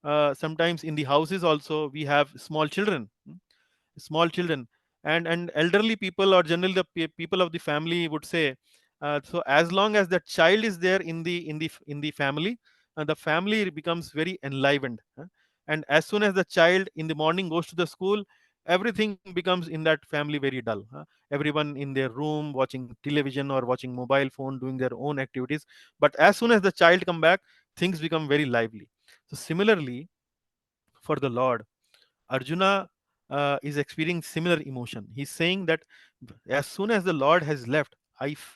in the houses also we have small children, and elderly people, or generally the people of the family would say, so as long as that child is there in the family, the family becomes very enlivened. And as soon as the child in the morning goes to the school, everything becomes in that family very dull. Everyone in their room watching television or watching mobile phone, doing their own activities. But as soon as the child come back, things become very lively. So similarly, for the Lord, Arjuna is experiencing similar emotion. He's saying that as soon as the Lord has left,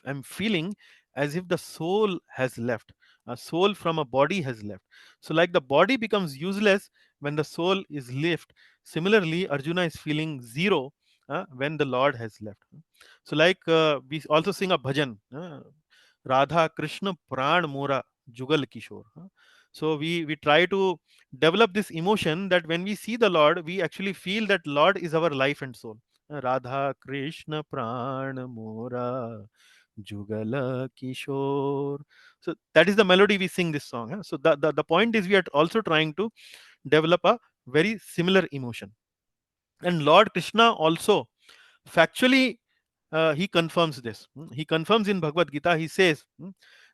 am feeling as if the soul has left. A soul from a body has left. So, like the body becomes useless when the soul is left, similarly, Arjuna is feeling zero when the Lord has left. So, like we also sing a bhajan, Radha Krishna Pran Mora Jugal Kishore. So, we try to develop this emotion that when we see the Lord, we actually feel that Lord is our life and soul. Radha Krishna Pran Mora Jugala Kishore. So that is the melody we sing this song. So the point is we are also trying to develop a very similar emotion. And Lord Krishna also factually he confirms this. He confirms in Bhagavad Gita, he says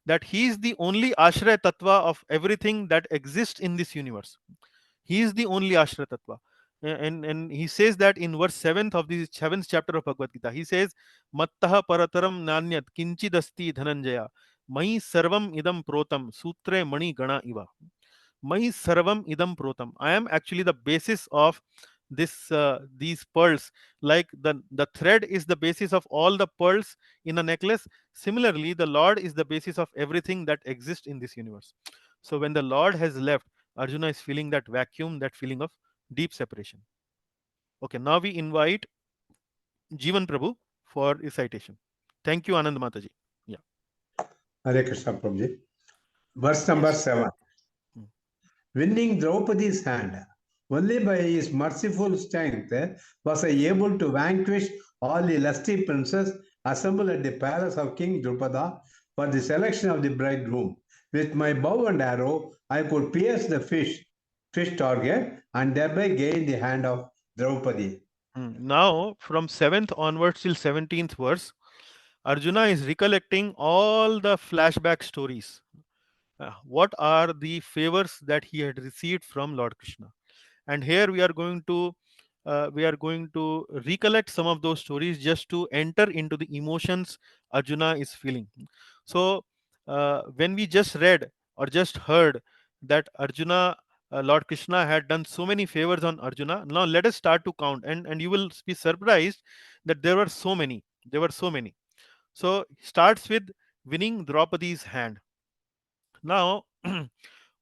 that he is the only Ashraya Tattva of everything that exists in this universe. He is the only Ashraya Tattva. And he says that in verse 7th of the 7th chapter of Bhagavad Gita. He says, Mattaha parataram nanyat kinchidasti dhananjaya mai sarvam idam protam sutre mani gana iva. Mai sarvam idam protam. I am actually the basis of this these pearls. Like the thread is the basis of all the pearls in a necklace. Similarly, the Lord is the basis of everything that exists in this universe. So when the Lord has left, Arjuna is feeling that vacuum, that feeling of deep separation. Okay, now we invite Jivan Prabhu for recitation. Thank you, Anand Mataji. Yeah. Hare Krishna Prabhuji. Verse number Yes. 7. Winning Draupadi's hand, only by his merciful strength was I able to vanquish all the lusty princes assembled at the palace of King Drupada for the selection of the bridegroom. With my bow and arrow, I could pierce the fish target and thereby gain the hand of Draupadi. Now, from 7th onwards till 17th verse, Arjuna is recollecting all the flashback stories. What are the favors that he had received from Lord Krishna? And here we are going to recollect some of those stories just to enter into the emotions Arjuna is feeling. So, when we just read or just heard that Arjuna, Lord Krishna had done so many favors on Arjuna, now let us start to count, and you will be surprised that there were so many. There were so many. So, starts with winning Draupadi's hand. Now,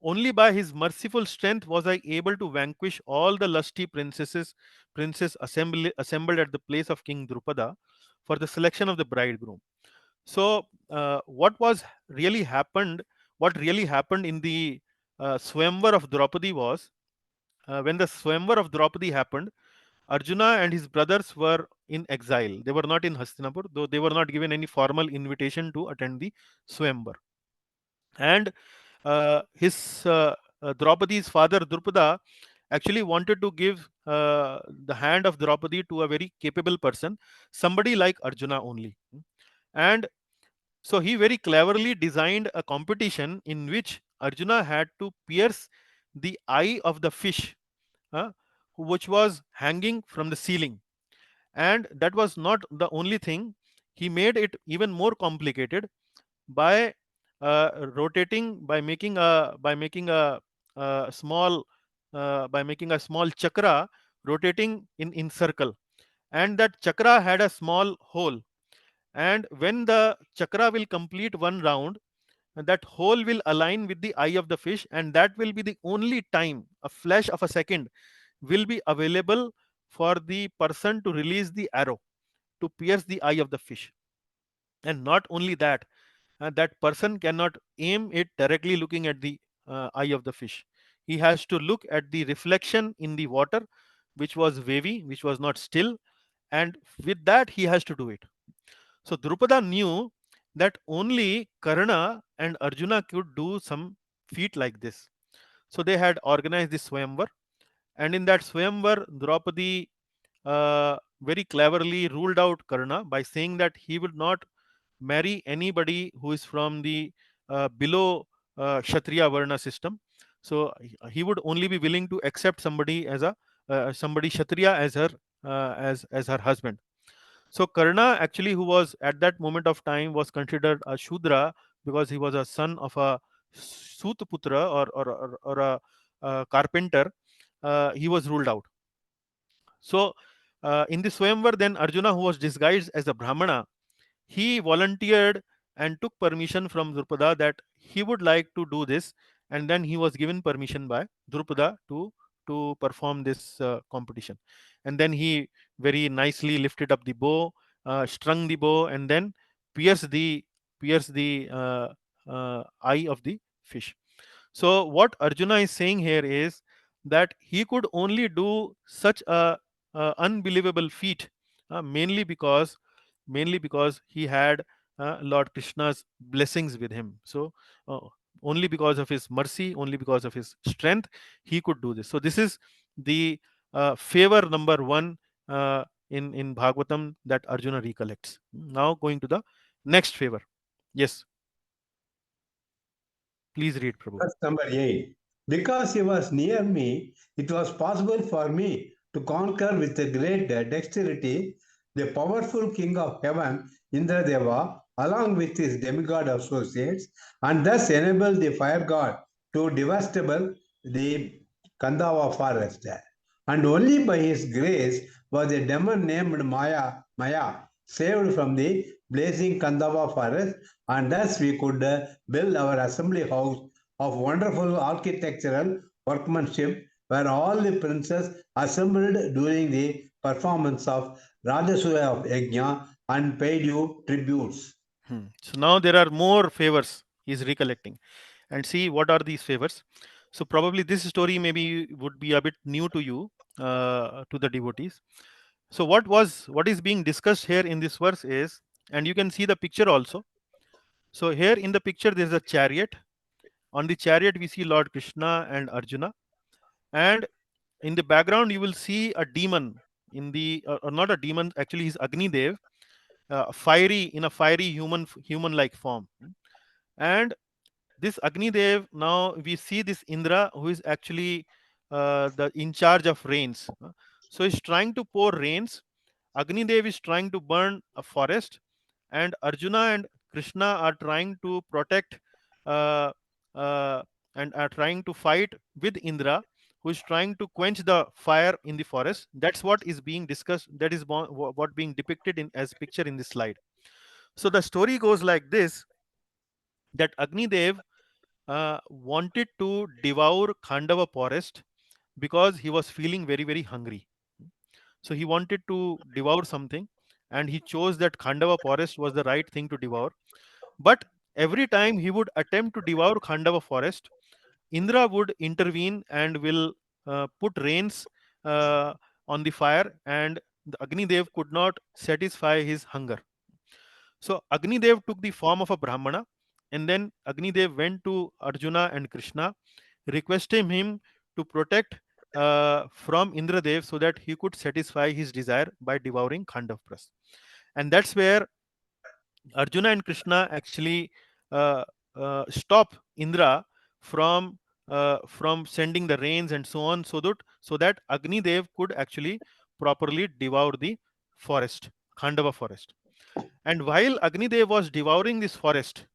only by his merciful strength was I able to vanquish all the lusty princes assembled at the place of King Drupada for the selection of the bridegroom. So, really happened, what really happened in the Swayamvar of Draupadi was, when the Swayamvar of Draupadi happened, Arjuna and his brothers were in exile. They were not in Hastinapur, though they were not given any formal invitation to attend the Swayamvar. And his Draupadi's father Drupada actually wanted to give the hand of Draupadi to a very capable person, somebody like Arjuna only. And so he very cleverly designed a competition in which Arjuna had to pierce the eye of the fish, uh, which was hanging from the ceiling. And that was not the only thing. He made it even more complicated by rotating, by making a small chakra rotating in circle, and that chakra had a small hole, and when the chakra will complete one round, that hole will align with the eye of the fish, and that will be the only time a flash of a second will be available for the person to release the arrow to pierce the eye of the fish. And not only that, that person cannot aim it directly looking at the eye of the fish. He has to look at the reflection in the water, which was wavy, which was not still, and with that he has to do it. So Drupada knew that only Karna and Arjuna could do some feat like this. So they had organized this Swayamvar, and in that Swayamvar, Draupadi very cleverly ruled out Karna by saying that he would not marry anybody who is from the below Kshatriya Varna system. So he would only be willing to accept somebody as a somebody Kshatriya as her husband. So Karna actually, who was at that moment of time was considered a Shudra because he was a son of a Sutputra or a carpenter. He was ruled out. So in the Swayamvar, then Arjuna, who was disguised as a Brahmana, he volunteered and took permission from Drupada that he would like to do this, and then he was given permission by Drupada to perform this competition. And then he very nicely lifted up the bow, strung the bow, and then pierced the eye of the fish. So what Arjuna is saying here is that he could only do such a unbelievable feat, mainly because he had Lord Krishna's blessings with him. So only because of his mercy, only because of his strength, he could do this. So this is the favor number 1 in Bhagavatam that Arjuna recollects. Now going to the next favor. Yes, please read, Prabhu. Verse number 8. Because he was near me, it was possible for me to conquer with a great dexterity the powerful king of heaven, Indradeva, along with his demigod associates, and thus enable the fire god to devastable the Kandava forest. And only by his grace was a demon named Maya saved from the blazing Kandava forest, and thus we could build our assembly house of wonderful architectural workmanship where all the princes assembled during the performance of Rajasuya of Yajna and paid you tributes. So now there are more favors he is recollecting, and see what are these favors. So probably this story maybe would be a bit new to you, to the devotees. So what is being discussed here in this verse is, and you can see the picture also. So here in the picture there is a chariot. On the chariot we see Lord Krishna and Arjuna, and in the background you will see a demon in the or not a demon, actually he's Agni Dev, fiery, in a fiery human like form. And this Agni Dev, now we see this Indra who is actually the in charge of rains. So he's trying to pour rains. Agni Dev is trying to burn a forest, and Arjuna and Krishna are trying to protect uh, uh, and are trying to fight with Indra, who is trying to quench the fire in the forest. That's what is being discussed. That is what being depicted in as picture in this slide. So the story goes like this: that Agni Dev wanted to devour Khandava forest because he was feeling very hungry. So he wanted to devour something, and he chose that Khandava forest was the right thing to devour. But every time he would attempt to devour Khandava forest, Indra would intervene and will put rains uh, on the fire, and the Agni Dev could not satisfy his hunger. So Agni Dev took the form of a Brahmana, and then Agni Dev went to Arjuna and Krishna, requesting him to protect from Indradev so that he could satisfy his desire by devouring Khandavpras. And that's where Arjuna and Krishna actually uh, stop Indra from sending the rains and so on, so that Agni Dev could actually properly devour the forest, Khandava forest. And while Agni Dev was devouring this forest,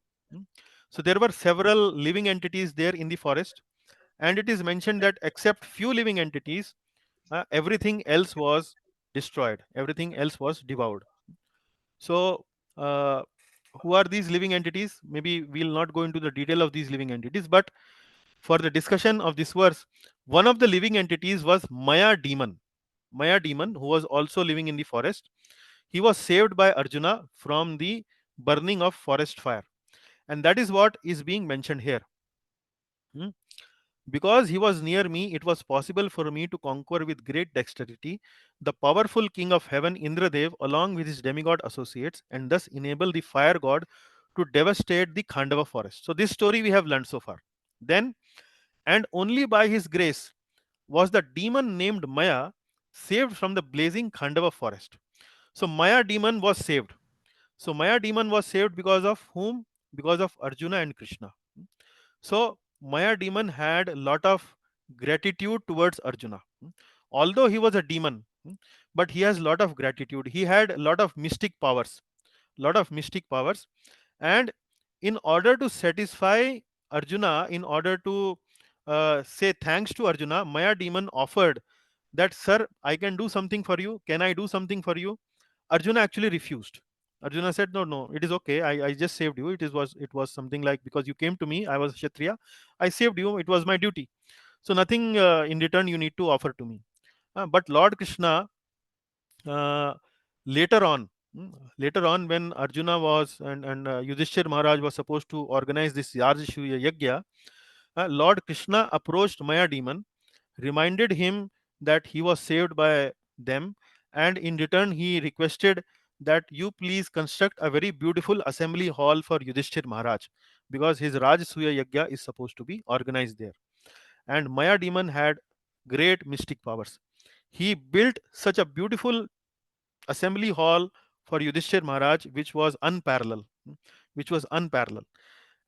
so there were several living entities there in the forest, and it is mentioned that except few living entities, everything else was destroyed, everything else was devoured. So uh, who are these living entities? Maybe we'll not go into the detail of these living entities, but for the discussion of this verse, one of the living entities was Maya demon. Maya demon, who was also living in the forest. He was saved by Arjuna from the burning of forest fire, and that is what is being mentioned here. Hmm? Because he was near me, it was possible for me to conquer with great dexterity the powerful king of heaven, Indradev, along with his demigod associates, and thus enable the fire god to devastate the Khandava forest. So, this story we have learned so far. Then, and only by his grace was the demon named Maya saved from the blazing Khandava forest. So, Maya demon was saved. So, Maya demon was saved because of whom? Because of Arjuna and Krishna. So Maya demon had a lot of gratitude towards Arjuna. Although he was a demon, but he has a lot of gratitude. He had a lot of mystic powers, lot of mystic powers. And in order to satisfy Arjuna, in order to say thanks to Arjuna, Maya demon offered that, sir, I can do something for you. Can I do something for you? Arjuna actually refused. Arjuna said, no, it is okay. I just saved you. It was something like, because you came to me, I was Kshatriya, I saved you. It was my duty. So nothing in return you need to offer to me. But Lord Krishna, uh, later on, later on, when Arjuna was and Yudhishthir Maharaj was supposed to organize this Yarjashuya Yagya, Lord Krishna approached Maya demon, reminded him that he was saved by them, and in return he requested that you please construct a very beautiful assembly hall for Yudhishthir Maharaj, because his Rajasuya Yagya is supposed to be organized there. And Maya demon had great mystic powers. He built such a beautiful assembly hall for Yudhishthir Maharaj, which was unparalleled, which was unparalleled.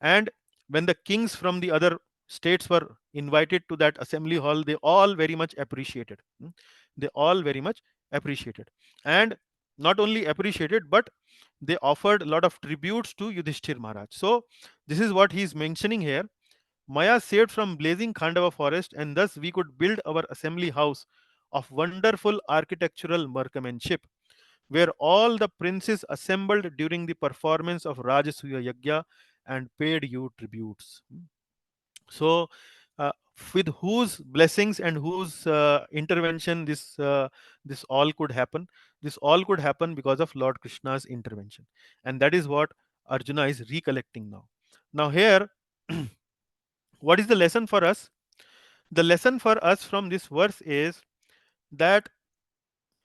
And when the kings from the other states were invited to that assembly hall, they all very much appreciated. They all very much appreciated. And not only appreciated, but they offered a lot of tributes to Yudhishthir Maharaj. So this is what he is mentioning here. Maya saved from blazing Khandava forest, and thus we could build our assembly house of wonderful architectural workmanship, where all the princes assembled during the performance of Rajasuya Yagya and paid you tributes. So, uh, with whose blessings and whose intervention this all could happen? This all could happen because of Lord Krishna's intervention, and that is what Arjuna is recollecting now. Now here, what is the lesson for us? The lesson for us from this verse is that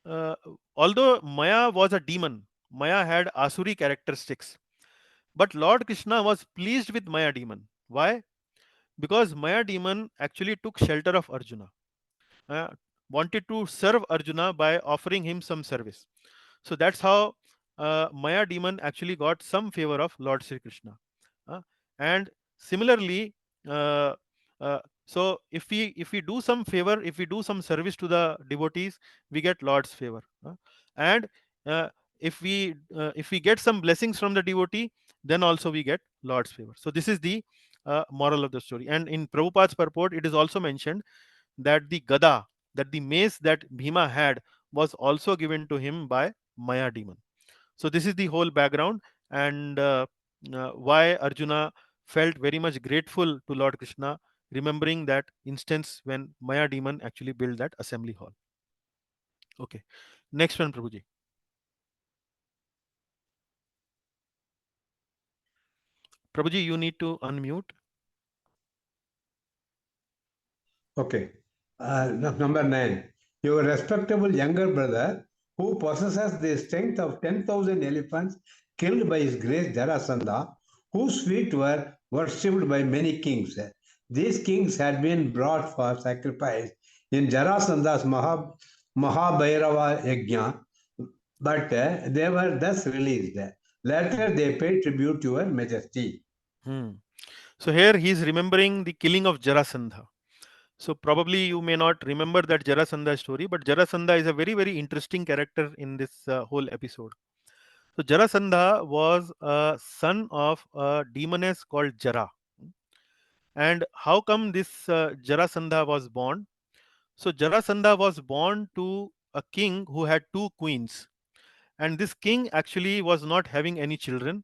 uh, although Maya was a demon, Maya had Asuri characteristics, but Lord Krishna was pleased with Maya demon. Why? Because Maya demon actually took shelter of Arjuna, uh, wanted to serve Arjuna by offering him some service. So that's how Maya demon actually got some favor of Lord Sri Krishna. Uh, and similarly, uh, so if we do some favor, if we do some service to the devotees, we get Lord's favor. And uh, if we get some blessings from the devotee, then also we get Lord's favor. So this is the moral of the story. And in Prabhupada's purport, it is also mentioned that the gada, that the mace that Bhima had, was also given to him by Maya demon. So this is the whole background, and why Arjuna felt very much grateful to Lord Krishna, remembering that instance when Maya demon actually built that assembly hall. Okay, next one, Prabhuji. Prabhuji, you need to unmute. Okay. Number 9. Your respectable younger brother, who possesses the strength of 10,000 elephants, killed by his grace Jarasandha, whose feet were worshipped by many kings. These kings had been brought for sacrifice in Jarasandha's Mahabhairava Yajna, but they were thus released. Later, they paid tribute to your majesty. So here he is remembering the killing of Jarasandha. So probably you may not remember that Jarasandha story, but Jarasandha is a very, very interesting character in this whole episode. So Jarasandha was a son of a demoness called Jara. And how come this Jarasandha was born? So Jarasandha was born to a king who had two queens. And this king actually was not having any children.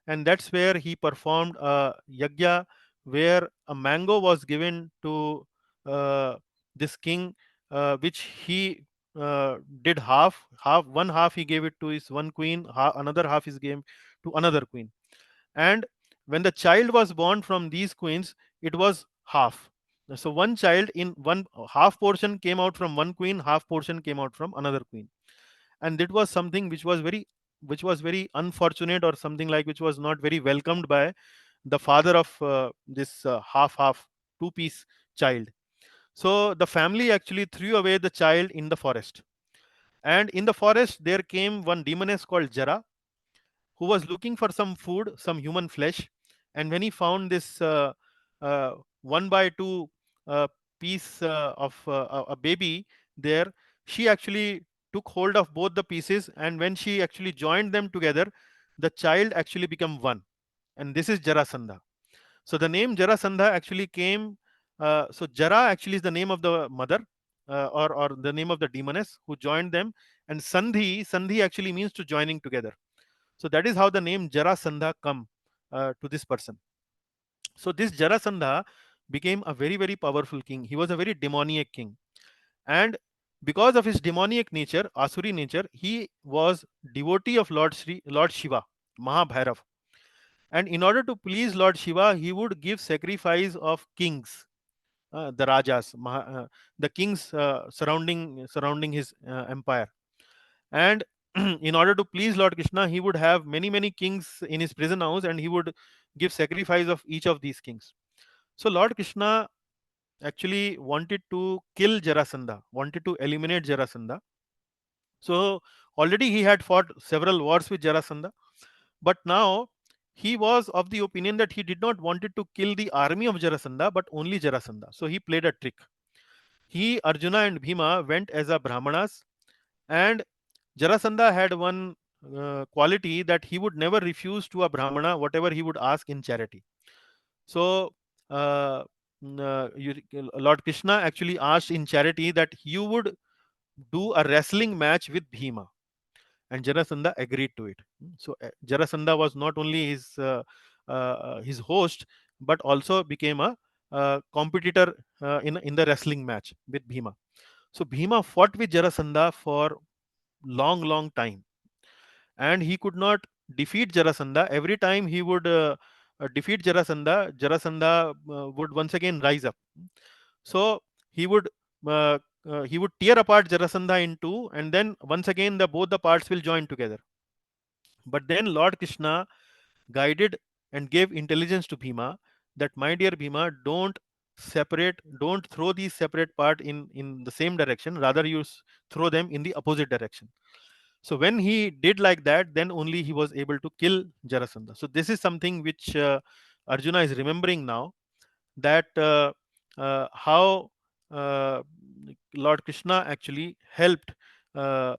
And that's where he performed a yagya, where a mango was given to this king, which he did half. One half he gave it to his one queen, another half is gave to another queen. And when the child was born from these queens, it was half. So one child in one half portion came out from one queen, half portion came out from another queen. And that was something which was very unfortunate, or something like which was not very welcomed by the father of this half two piece child. So the family actually threw away the child in the forest, and in the forest there came one demoness called Jara, who was looking for some food, some human flesh. And when he found this uh, 1 by 2 uh, piece of a baby there, she actually took hold of both the pieces, and when she actually joined them together, the child actually became one. And this is Jarasandha. So the name Jarasandha actually came. So Jara actually is the name of the mother, or the name of the demoness who joined them. And Sandhi actually means to joining together. So that is how the name Jarasandha come to this person. So this Jarasandha became a very, very powerful king. He was a very demoniac king. And because of his demoniac nature, Asuri nature, he was devotee of Lord Shiva, Mahabhairav. And in order to please Lord Shiva, he would give sacrifice of kings, the Rajas, the kings surrounding his empire. And in order to please Lord Krishna, he would have many, many kings in his prison house, and he would give sacrifice of each of these kings. So Lord Krishna actually wanted to kill Jarasandha, wanted to eliminate Jarasandha. So already he had fought several wars with Jarasandha, but now he was of the opinion that he did not wanted to kill the army of Jarasandha, but only Jarasandha. So he played a trick. He, Arjuna and Bhima went as a Brahmanas, and Jarasandha had one quality that he would never refuse to a Brahmana whatever he would ask in charity. So uh, Lord Krishna actually asked in charity that you would do a wrestling match with Bhima, and Jarasandha agreed to it. So Jarasandha was not only his host, but also became a competitor in the wrestling match with Bhima. So Bhima fought with Jarasandha for long time, and he could not defeat Jarasandha. Every time he would defeat Jarasandha, Jarasandha would once again rise up. So he would uh, he would tear apart Jarasandha in two, and then once again the both the parts will join together. But then Lord Krishna guided and gave intelligence to Bhima that, my dear Bhima, don't throw these separate part in the same direction. Rather, you throw them in the opposite direction. So when he did like that, then only he was able to kill Jarasandha. So this is something which Arjuna is remembering now, that how uh, Lord Krishna actually helped uh,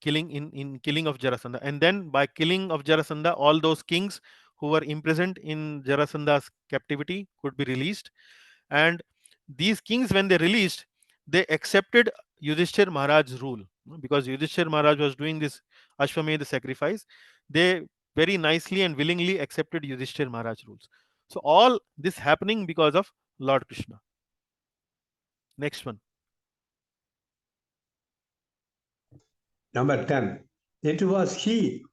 killing in killing of Jarasandha, and then by killing of Jarasandha, all those kings who were imprisoned in Jarasandha's captivity could be released. And these kings, when they released, they accepted Yudhishthir Maharaj's rule, because Yudhishthir Maharaj was doing this Ashwamedha sacrifice. They very nicely and willingly accepted Yudhishthir Maharaj rules. So all this happening because of Lord Krishna. Next one. Number 10. It was he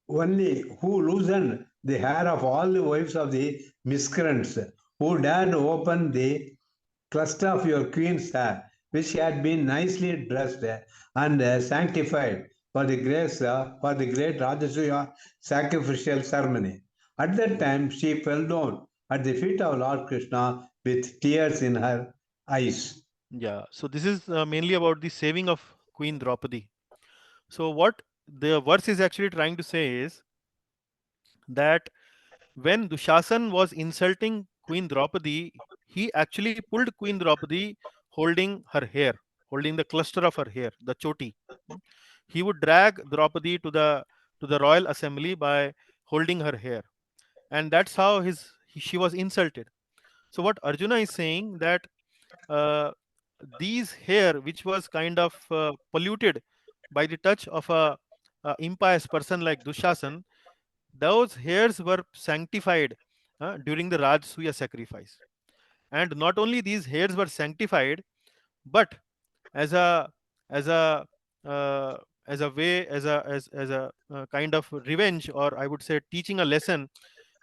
only who loosened the hair of all the wives of the miscreants, who dared open the cluster of your queen's hair, which had been nicely dressed and sanctified for the grace for the great Rajasuya sacrificial ceremony. At that time, she fell down at the feet of Lord Krishna with tears in her eyes. Yeah. So this is mainly about the saving of Queen Draupadi. So what the verse is actually trying to say is that when Dushasan was insulting Queen Draupadi, he actually pulled Queen Draupadi holding her hair, holding the cluster of her hair, the choti. He would drag Draupadi to the royal assembly by holding her hair, and that's how she was insulted. So what Arjuna is saying, that uh, these hair, which was kind of polluted by the touch of a impious person like Dushasan, those hairs were sanctified during the Rajsuya sacrifice. And not only these hairs were sanctified, but as a as a uh, as a way, as a kind of revenge, or I would say teaching a lesson,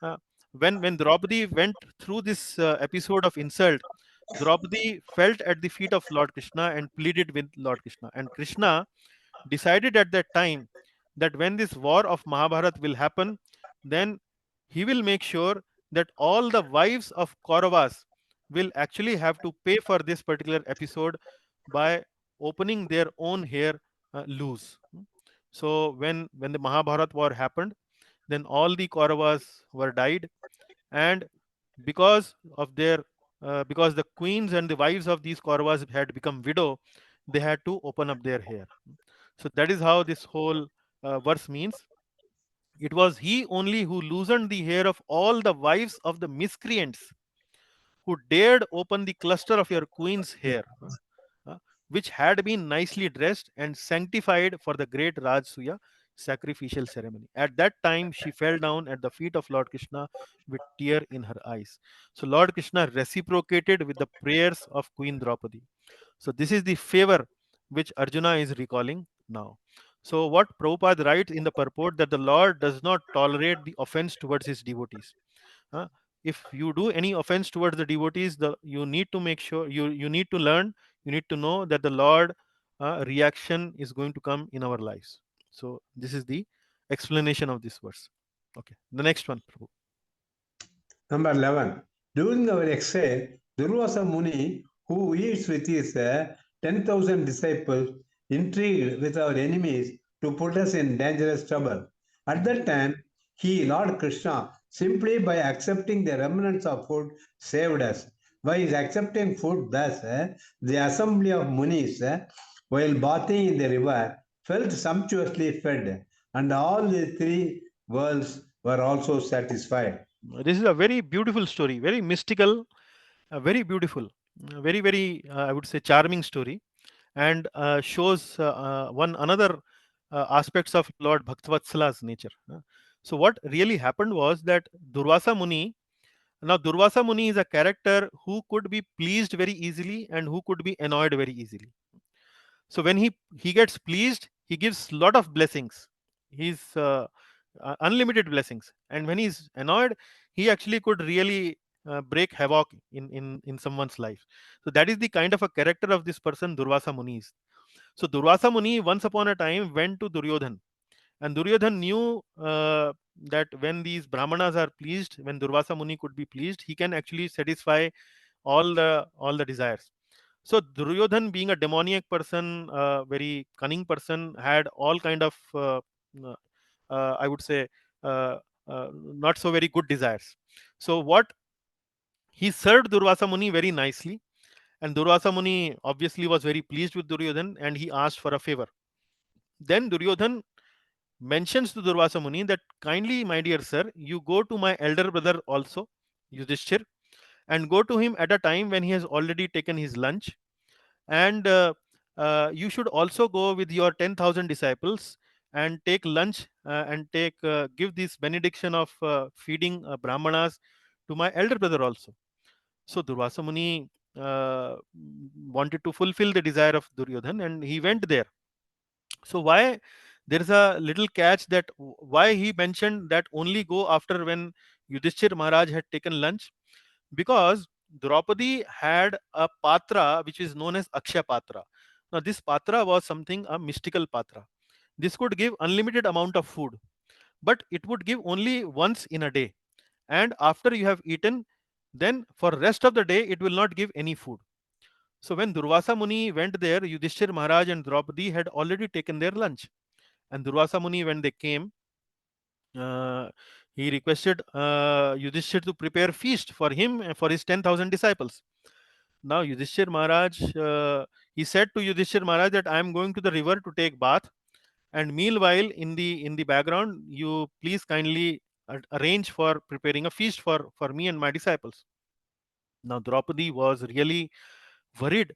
uh, when Draupadi went through this episode of insult, Draupadi felt at the feet of Lord Krishna and pleaded with Lord Krishna, and Krishna decided at that time that when this war of Mahabharat will happen, then he will make sure that all the wives of Kauravas will actually have to pay for this particular episode by opening their own hair loose. So when the Mahabharat war happened, then all the Kauravas were died, and because of their because the queens and the wives of these Kauravas had become widow, they had to open up their hair. So that is how this whole verse means. It was he only who loosened the hair of all the wives of the miscreants, who dared open the cluster of your queen's hair, which had been nicely dressed and sanctified for the great Rajsuya sacrificial ceremony. At that time, she fell down at the feet of Lord Krishna with tear in her eyes. So Lord Krishna reciprocated with the prayers of Queen Draupadi. So this is the favor which Arjuna is recalling now. So what Prabhupada writes in the purport, that the Lord does not tolerate the offense towards his devotees. Uh, if you do any offense towards the devotees, you need to make sure, you need to learn, you need to know that the Lord reaction is going to come in our lives. So this is the explanation of this verse. Okay, the next one, Prabhu. Number 11. During our exile, Durvasa Muni, who eats with his 10,000 disciples, intrigued with our enemies to put us in dangerous trouble. At that time, he, Lord Krishna, simply by accepting the remnants of food, saved us. By his accepting food, thus, the assembly of Munis, while bathing in the river, felt sumptuously fed, and all the three worlds were also satisfied. This is a very beautiful story, very mystical, very beautiful, very, I would say, charming story, and shows one another aspects of Lord Bhaktavatsala's nature. So what really happened was that Durvasa Muni. Now, Durvasa Muni is a character who could be pleased very easily and who could be annoyed very easily. So when he gets pleased, he gives lot of blessings. He's unlimited blessings, and when he's annoyed, he actually could really break havoc in someone's life. So that is the kind of a character of this person Durvasa Muni is. So Durvasa Muni once upon a time went to Duryodhan, and Duryodhan knew that when these Brahmanas are pleased, when Durvasa Muni could be pleased, he can actually satisfy all the desires. So Duryodhan, being a demoniac person, very cunning person, had all kind of uh, I would say uh, not so very good desires. So what he served Durvasa Muni very nicely, and Durvasa Muni obviously was very pleased with Duryodhan, and he asked for a favor. Then Duryodhan mentions to Durvasa Muni that, kindly, my dear sir, you go to my elder brother also, Yudhishthir, and go to him at a time when he has already taken his lunch, and you should also go with your 10,000 disciples and take lunch and take give this benediction of feeding brahmanas to my elder brother also. So Durvasa Muni wanted to fulfill the desire of Duryodhan, and he went there. So why there's a little catch, that why he mentioned that only go after when Yudhishthir Maharaj had taken lunch? Because Draupadi had a patra which is known as Akshay Patra. Now this patra was something, a mystical patra. This could give unlimited amount of food, but it would give only once in a day. And after you have eaten, then for rest of the day it will not give any food. So when Durvasa Muni went there, Yudhishthir Maharaj and Draupadi had already taken their lunch. And Durvasa Muni, when they came, uh, he requested Yudhishthir to prepare feast for him and for his 10,000 disciples. Now Yudhishthir Maharaj, he said to Yudhishthir Maharaj that I am going to the river to take bath, and meanwhile in the background you please kindly arrange for preparing a feast for me and my disciples. Now Draupadi was really worried.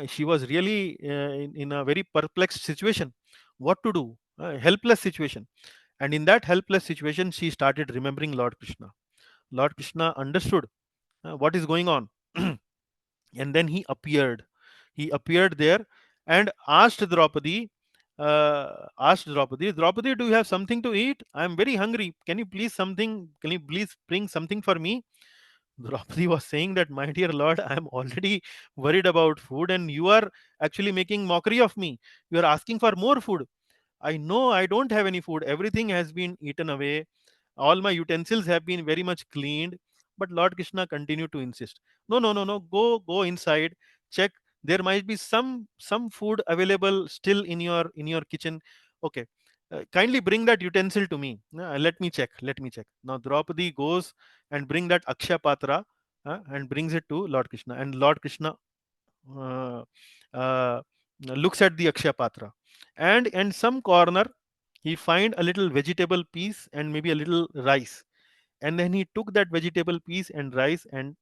She was really in a very perplexed situation. What to do? Helpless situation. And in that helpless situation, she started remembering Lord Krishna. Lord Krishna understood what is going on. And then he appeared. He appeared there and asked Draupadi, Draupadi, do you have something to eat? I am very hungry. Can you please bring something for me? Draupadi was saying that, my dear Lord, I am already worried about food, and you are actually making mockery of me. You are asking for more food. I know I don't have any food. Everything has been eaten away. All my utensils have been very much cleaned. But Lord Krishna continued to insist. No, no, no, no. Go inside. Check. There might be some food available still in your kitchen. Okay. Kindly bring that utensil to me. Let me check. Let me check. Now Draupadi goes and bring that Aksha Patra and brings it to Lord Krishna. And Lord Krishna uh, uh, looks at the Akshay Patra, and in some corner he find a little vegetable piece and maybe a little rice, and then he took that vegetable piece and rice and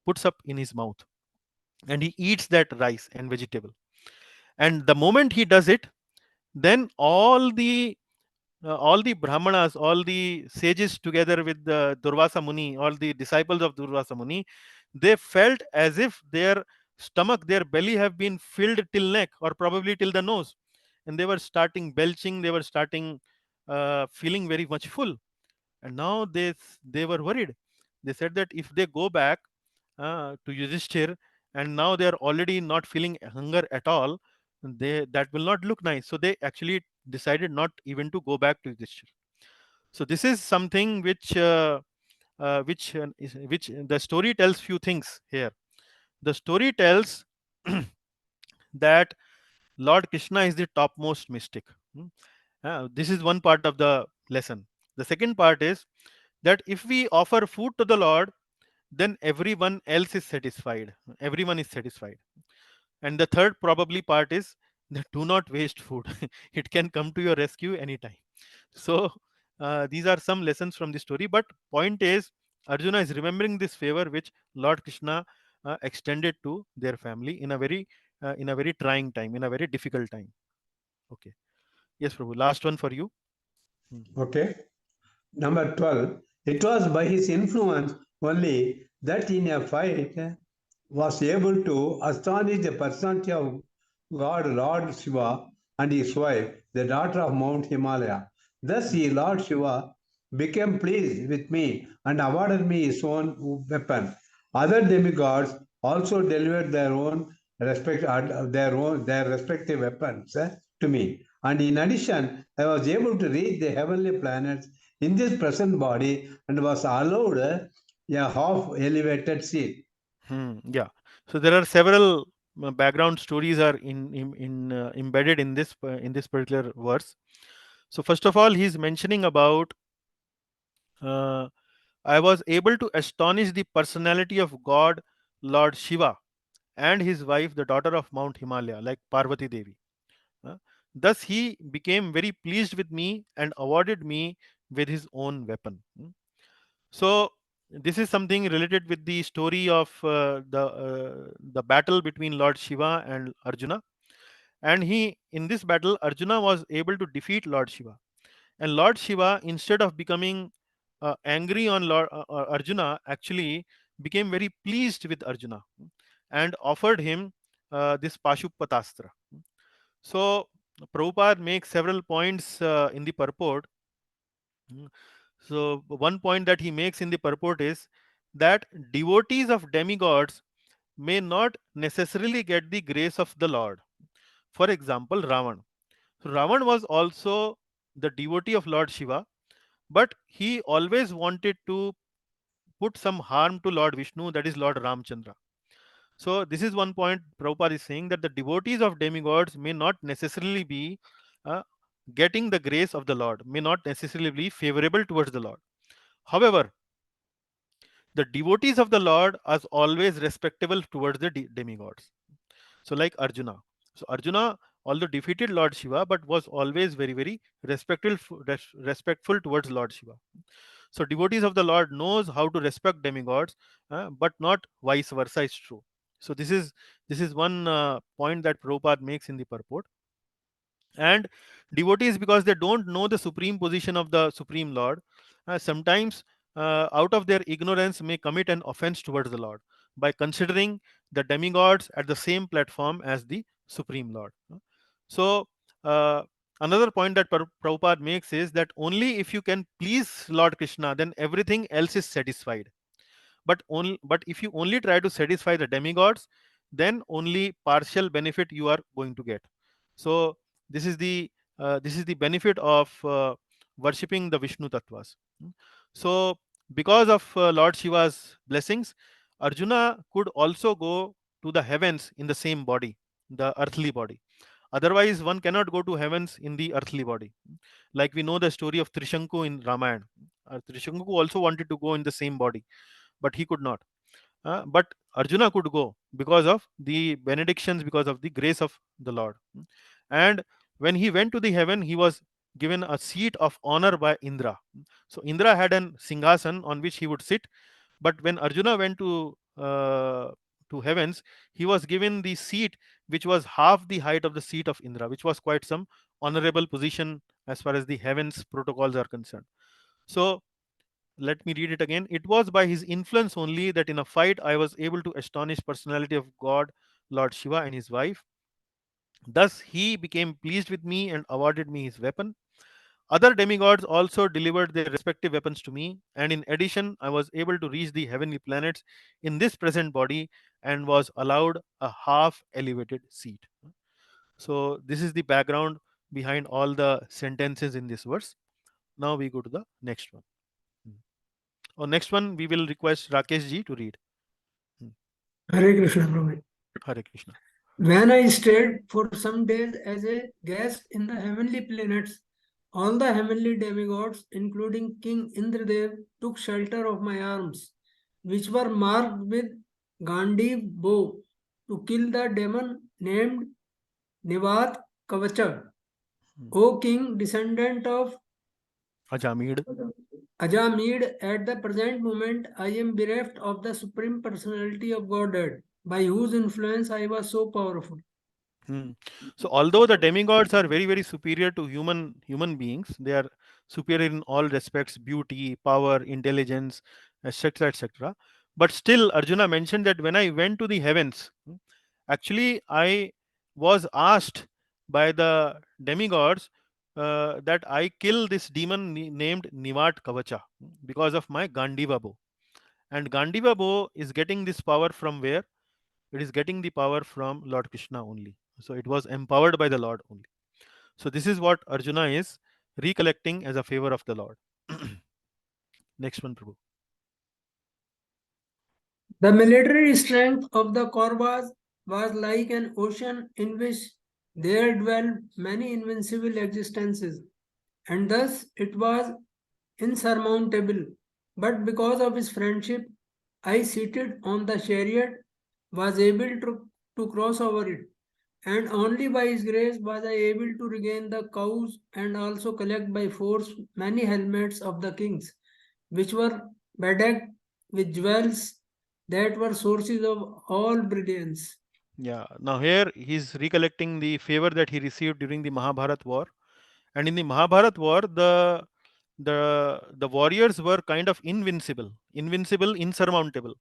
puts up in his mouth, and he eats that rice and vegetable. And the moment he does it, then all the brahmanas, all the sages together with the Durvasa Muni, all the disciples of Durvasa Muni, they felt as if their stomach, their belly have been filled till neck or probably till the nose, and they were starting belching, they were starting feeling very much full. And now they were worried. They said that if they go back to Yudhishthir, and now they are already not feeling hunger at all, that will not look nice. So they actually decided not even to go back to Yudhishthir. So this is something which the story tells few things here. The story tells that Lord Krishna is the topmost mystic. This is one part of the lesson. The second part is that if we offer food to the Lord, then everyone else is satisfied. Everyone is satisfied. And the third probably part is that do not waste food. It can come to your rescue anytime. So these are some lessons from the story. But point is, Arjuna is remembering this favor which Lord Krishna extended to their family in a very trying time, in a very difficult time. Okay. Yes, Prabhu. Last one for you. Okay. Number 12, it was by his influence only that in a fight was able to astonish the personality of God, Lord Shiva, and his wife, the daughter of Mount Himalaya. Thus, he, Lord Shiva, became pleased with me and awarded me his own weapon. Other demigods also delivered their respective weapons to me. And in addition, I was able to reach the heavenly planets in this present body and was allowed a half elevated seat. Yeah. So there are several background stories are embedded in this particular verse. So first of all, he's mentioning about uh, I was able to astonish the personality of God, Lord Shiva, and his wife, the daughter of Mount Himalaya, like Parvati Devi. Uh, Thus, he became very pleased with me and awarded me with his own weapon. So, this is something related with the story of the battle between Lord Shiva and Arjuna. And in this battle, Arjuna was able to defeat Lord Shiva. And Lord Shiva, instead of becoming angry on Lord Arjuna, actually became very pleased with Arjuna and offered him this Pashupatastra. So Prabhupada makes several points in the purport. So one point that he makes in the purport is that devotees of demigods may not necessarily get the grace of the Lord. For example, Ravan. So Ravan was also the devotee of Lord Shiva, but he always wanted to put some harm to Lord Vishnu, that is Lord Ramchandra. So this is one point Prabhupada is saying, that the devotees of demigods may not necessarily be uh, getting the grace of the Lord, may not necessarily be favorable towards the Lord. However, the devotees of the Lord are always respectable towards the demigods. So like Arjuna. So Arjuna, although defeated Lord Shiva, but was always very respectful towards Lord Shiva. So devotees of the Lord knows how to respect demigods, but not vice versa is true. So this is one point that Prabhupada makes in the purport. And devotees, because they don't know the supreme position of the Supreme Lord, sometimes out of their ignorance may commit an offense towards the Lord by considering the demigods at the same platform as the Supreme Lord. So uh, another point that Prabhupada makes is that only if you can please Lord Krishna, then everything else is satisfied. But if you only try to satisfy the demigods, then only partial benefit you are going to get. So this is the benefit of worshipping the Vishnu tattvas. So because of Lord Shiva's blessings, Arjuna could also go to the heavens in the same body, the earthly body. Otherwise, one cannot go to heavens in the earthly body. Like we know the story of Trishanku in Ramayana. Trishanku also wanted to go in the same body, but he could not. But Arjuna could go because of the benedictions, because of the grace of the Lord. And when he went to the heaven, he was given a seat of honor by Indra. So Indra had an singhasan on which he would sit. But when Arjuna went to heavens, he was given the seat which was half the height of the seat of Indra, which was quite some honorable position as far as the heavens protocols are concerned. So let me read it again. It was by his influence only that in a fight I was able to astonish personality of God, Lord Shiva and his wife. Thus he became pleased with me and awarded me his weapon. Other demigods also delivered their respective weapons to me, and in addition, I was able to reach the heavenly planets in this present body and was allowed a half elevated seat. So, this is the background behind all the sentences in this verse. Now we go to the next one. Next one, we will request Rakesh ji to read. Hare Krishna, Prabhuji. Hare Krishna. When I stayed for some days as a guest in the heavenly planets, all the heavenly demigods, including King Indradev, took shelter of my arms, which were marked with Gandhi bow to kill the demon named Nivat Kavacha. O king, descendant of Ajamid. Ajamid, at the present moment I am bereft of the supreme personality of Godhead, by whose influence I was so powerful. So although the demigods are very, very superior to human beings, they are superior in all respects: beauty, power, intelligence, etc., etc. But still, Arjuna mentioned that when I went to the heavens, actually I was asked by the demigods that I kill this demon named Nivat Kavacha because of my Gandiva bow. And Gandiva bow is getting this power from where? It is getting the power from Lord Krishna only. So it was empowered by the Lord only. So this is what Arjuna is recollecting as a favor of the Lord. Next one, Prabhu. The military strength of the Kauravas was like an ocean in which there dwelt many invincible existences, and thus it was insurmountable. But because of his friendship, I, seated on the chariot, was able to cross over it, and only by his grace was I able to regain the cows and also collect by force many helmets of the kings, which were bedecked with jewels that were sources of all brilliance. Yeah. Now here he's recollecting the favor that he received during the Mahabharat war. And in the Mahabharat war, the warriors were kind of invincible, insurmountable.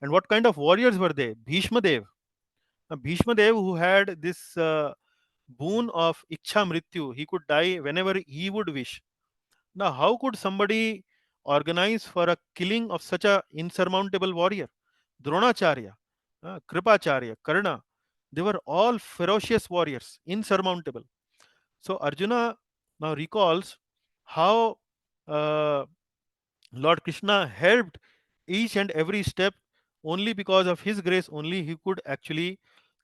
And what kind of warriors were they? Bhishma Dev. Bhishma Dev, who had this boon of Ichha Mrityu, he could die whenever he would wish. Now, how could somebody organize for a killing of such a insurmountable warrior? Dronacharya, Kripacharya, Karna, they were all ferocious warriors, insurmountable. So Arjuna now recalls how uh, Lord Krishna helped each and every step. Only because of his grace only he could actually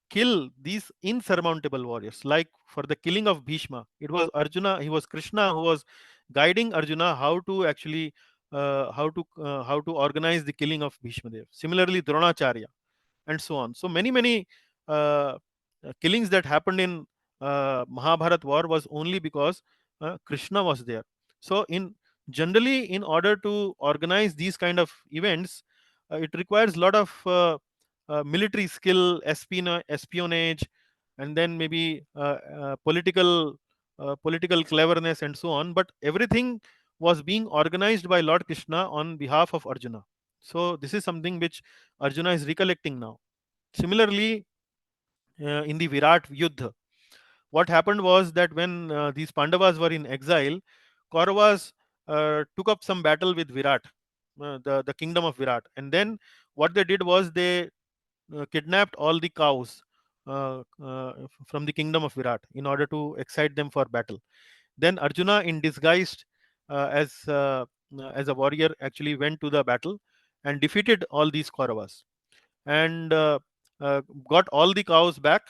kill these insurmountable warriors. Like for the killing of Bhishma, it was Arjuna, he was Krishna who was guiding Arjuna how to actually how to organize the killing of Bhishma Dev. Similarly, Dronacharya, and so on. So many uh, killings that happened in Mahabharat war was only because Krishna was there. So in generally, in order to organize these kind of events, it requires a lot of military skill, espionage, and then maybe political cleverness and so on. But everything was being organized by Lord Krishna on behalf of Arjuna. So this is something which Arjuna is recollecting now. Similarly, in the Virat Yuddha, what happened was that when these Pandavas were in exile, Kauravas took up some battle with Virat, the kingdom of Virat, and then what they did was they kidnapped all the cows from the kingdom of Virat in order to excite them for battle. Then Arjuna, in disguised as a warrior, actually went to the battle and defeated all these Kauravas and uh, got all the cows back.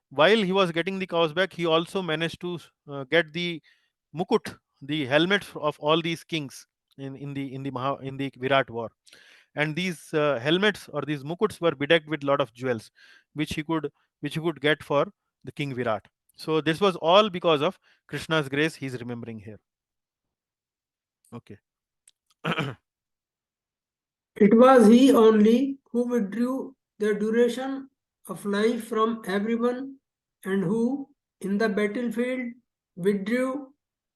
While he was getting the cows back, he also managed to get the mukut, the helmets of all these kings in the Virat war. And these helmets or these mukuts were bedecked with lot of jewels, which he could get for the king Virat. So this was all because of Krishna's grace. He's remembering here. Okay. It was he only who withdrew the duration of life from everyone and who, in the battlefield, withdrew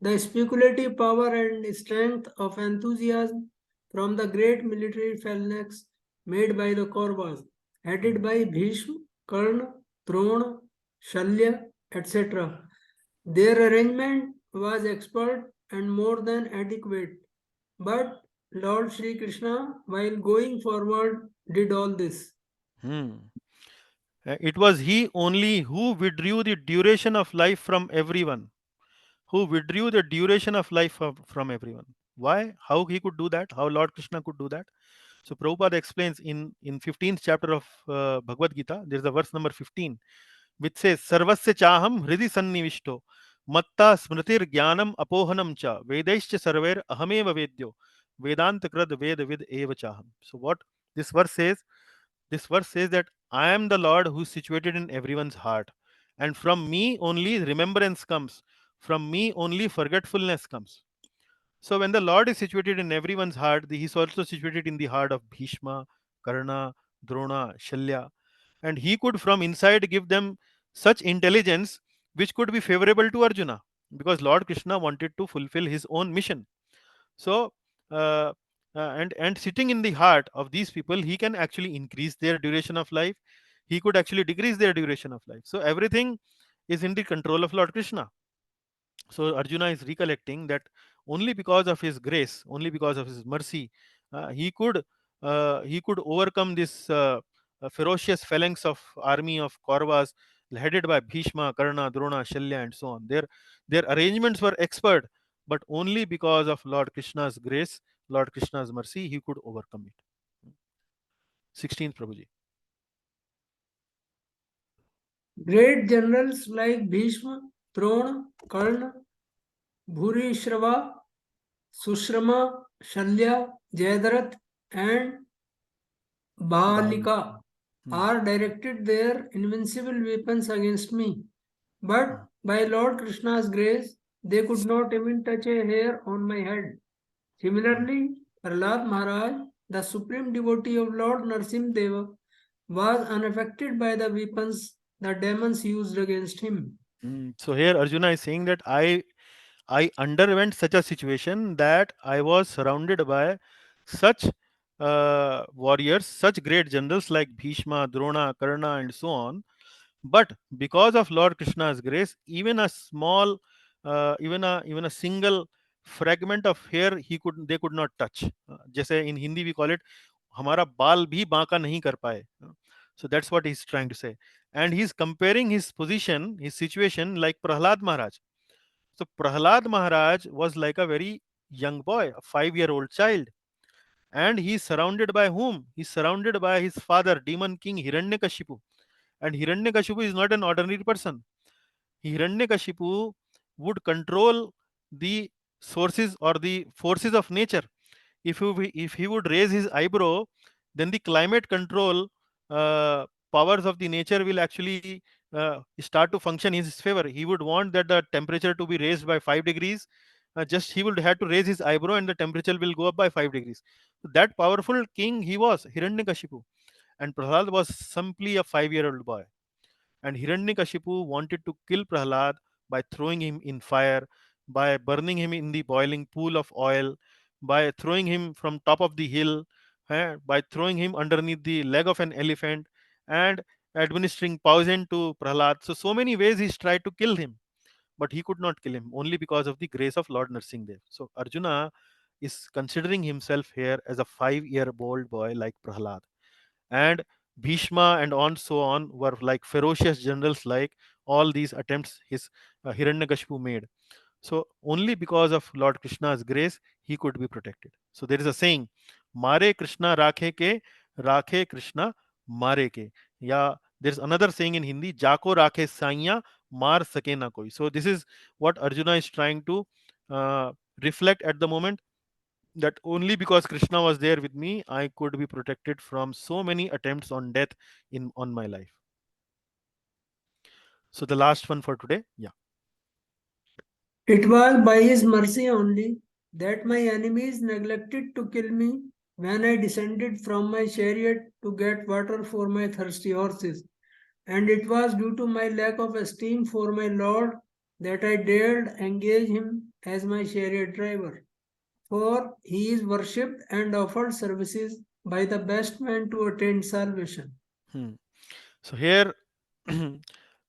the speculative power and strength of enthusiasm from the great military phalanx made by the Kauravas, headed by Bhishma, Karna, Drona, Shalya, etc. Their arrangement was expert and more than adequate, but Lord Sri Krishna, while going forward, did all this. Hmm. It was he only who withdrew the duration of life from everyone. Who withdrew the duration of life from everyone. Why? How he could do that? How Lord Krishna could do that? So Prabhupada explains in 15th chapter of Bhagavad Gita, there is a verse number 15 which says Sarvasya chaham hridi sannivishto matta smritir jnanam apohanam cha vedaischa sarver ahameva vedyo vedanta krad ved vid eva chaham. So what this verse says, this verse says that I am the Lord who is situated in everyone's heart, and from me only remembrance comes, from me only forgetfulness comes. So when the Lord is situated in everyone's heart, he is also situated in the heart of Bhishma, Karna, Drona, Shalya, and he could from inside give them such intelligence which could be favorable to Arjuna, because Lord Krishna wanted to fulfill his own mission. So uh, and sitting in the heart of these people, he can actually increase their duration of life, he could actually decrease their duration of life. So everything is in the control of Lord Krishna. So Arjuna is recollecting that only because of his grace, only because of his mercy, he could overcome this ferocious phalanx of army of Kauravas headed by Bhishma, Karna, Drona, Shalya, and so on. Their arrangements were expert, but only because of Lord Krishna's grace, Lord Krishna's mercy, he could overcome it. 16th Prabhuji. Great generals like Bhishma, Drona, Karna, Bhurishrava, Sushrama, Shalya, Jayadarath, and Balika are directed their invincible weapons against me. But by Lord Krishna's grace, they could not even touch a hair on my head. Similarly, Prahlad Maharaj, the supreme devotee of Lord Narsimdeva, was unaffected by the weapons the demons used against him. So here Arjuna is saying that I underwent such a situation that I was surrounded by such warriors, such great generals like Bhishma, Drona, Karna, and so on. But because of Lord Krishna's grace, even a small, even a single fragment of hair they could not touch. जैसे in Hindi we call it, हमारा बाल भी बांका नहीं कर पाए. So that's what he's trying to say, and he's comparing his position, his situation, like Prahlad Maharaj. So Prahlad Maharaj was like a very young boy, a 5-year-old child. And he's surrounded by whom? He's surrounded by his father, demon king Hiranyakashipu. And Hiranyakashipu is not an ordinary person. Hiranyakashipu would control the sources or the forces of nature. If he would raise his eyebrow, then the climate control powers of the nature will actually start to function in his favor. He would want that the temperature to be raised by 5 degrees. Just he would have to raise his eyebrow and the temperature will go up by 5 degrees. So that powerful king he was, Hiranyakashipu. And Prahlad was simply a 5-year-old boy. And Hiranyakashipu wanted to kill Prahlad by throwing him in fire, by burning him in the boiling pool of oil, by throwing him from top of the hill, by throwing him underneath the leg of an elephant, and administering poison to Prahlad. So many ways he's tried to kill him, but he could not kill him only because of the grace of Lord Narsimdev. So Arjuna is considering himself here as a 5-year-old boy like Prahlad. And Bhishma and on so on were like ferocious generals, like all these attempts his Hiranyakashipu made. So only because of Lord Krishna's grace he could be protected. So there is a saying, "Mare Krishna rakhe Krishna mare ke." Yeah, there's another saying in Hindi, "Jako rakhe saiya, mar sake na koi." So this is what Arjuna is trying to uh, reflect at the moment, that only because Krishna was there with me, I could be protected from so many attempts on death in on my life. So the last one for today, yeah. It was by his mercy only that my enemies neglected to kill me when I descended from my chariot to get water for my thirsty horses. And it was due to my lack of esteem for my Lord that I dared engage him as my chariot driver. For he is worshipped and offered services by the best man to attain salvation. So here,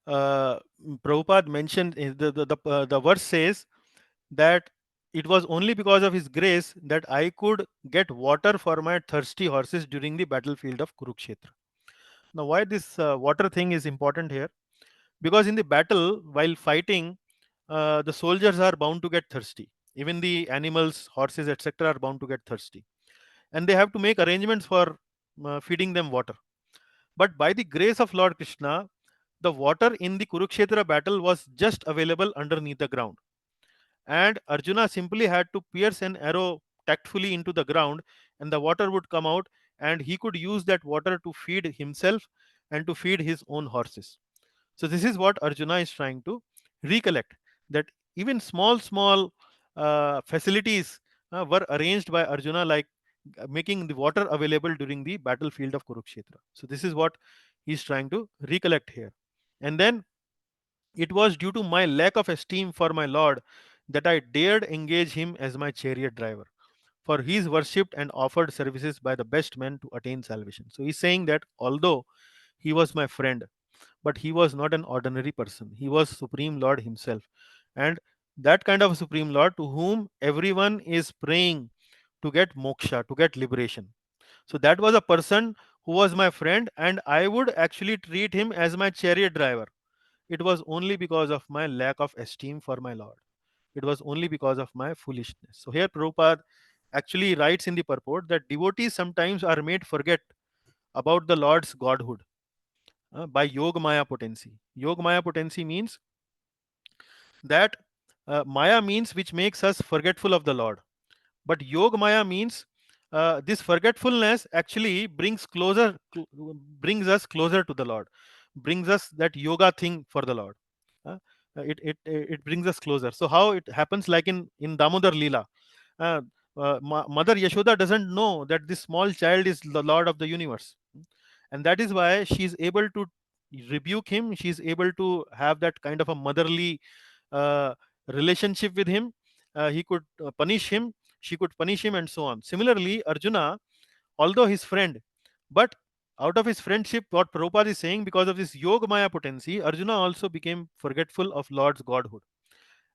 Prabhupada mentioned the verse says that it was only because of his grace that I could get water for my thirsty horses during the battlefield of Kurukshetra. Now, why this water thing is important here? Because in the battle, while fighting, the soldiers are bound to get thirsty. Even the animals, horses, etc., are bound to get thirsty. and they have to make arrangements for feeding them water. But by the grace of Lord Krishna, the water in the Kurukshetra battle was just available underneath the ground, and Arjuna simply had to pierce an arrow tactfully into the ground, and the water would come out, and he could use that water to feed himself and to feed his own horses. So this is what Arjuna is trying to recollect, that even small facilities were arranged by Arjuna, like making the water available during the battlefield of Kurukshetra. So this is what he is trying to recollect here. And then, it was due to my lack of esteem for my Lord that I dared engage him as my chariot driver, for he is worshipped and offered services by the best men to attain salvation. So he's saying that although he was my friend, but he was not an ordinary person. He was Supreme Lord himself. And that kind of Supreme Lord to whom everyone is praying to get moksha, to get liberation. So that was a person who was my friend, and I would actually treat him as my chariot driver. It was only because of my lack of esteem for my Lord. It was only because of my foolishness. So here Prabhupada actually writes in the purport that devotees sometimes are made forget about the Lord's godhood by Yoga Maya potency. Yoga Maya potency means that Maya means which makes us forgetful of the Lord. But Yoga Maya means this forgetfulness actually brings us closer to the Lord, brings us that yoga thing for the Lord. Uh, it brings us closer. So how it happens, like in Damodar Leela, uh, Mother Yashoda doesn't know that this small child is the Lord of the universe, and that is why she is able to rebuke him. She is able to have that kind of a motherly uh, relationship with him. He could punish him, she could punish him, and so on. Similarly, Arjuna, although his friend, but out of his friendship, what Prabhupada is saying, because of this Yoga Maya potency, Arjuna also became forgetful of Lord's godhood.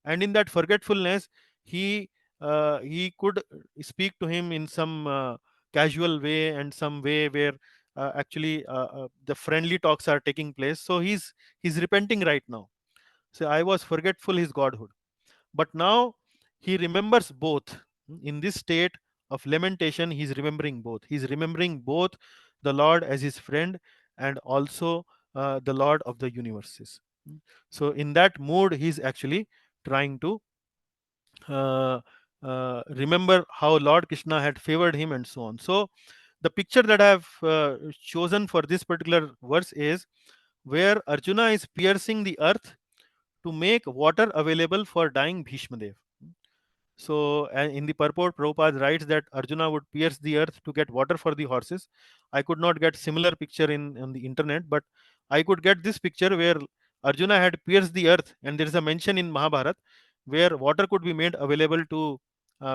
And in that forgetfulness, he could speak to him in some casual way, and some way where actually the friendly talks are taking place. So he's repenting right now. So I was forgetful his godhood, but now he remembers both. In this state of lamentation, he's remembering both. He's remembering both the Lord as his friend, and also the Lord of the universes. So in that mood, he's actually trying to uh, remember how Lord Krishna had favored him, and so on. So the picture that I've chosen for this particular verse is where Arjuna is piercing the earth to make water available for dying Bhishma Dev. So in the purport, Prabhupada writes that Arjuna would pierce the earth to get water for the horses. I could not get similar picture on the internet, but I could get this picture where Arjuna had pierced the earth, and there is a mention in Mahabharata where water could be made available to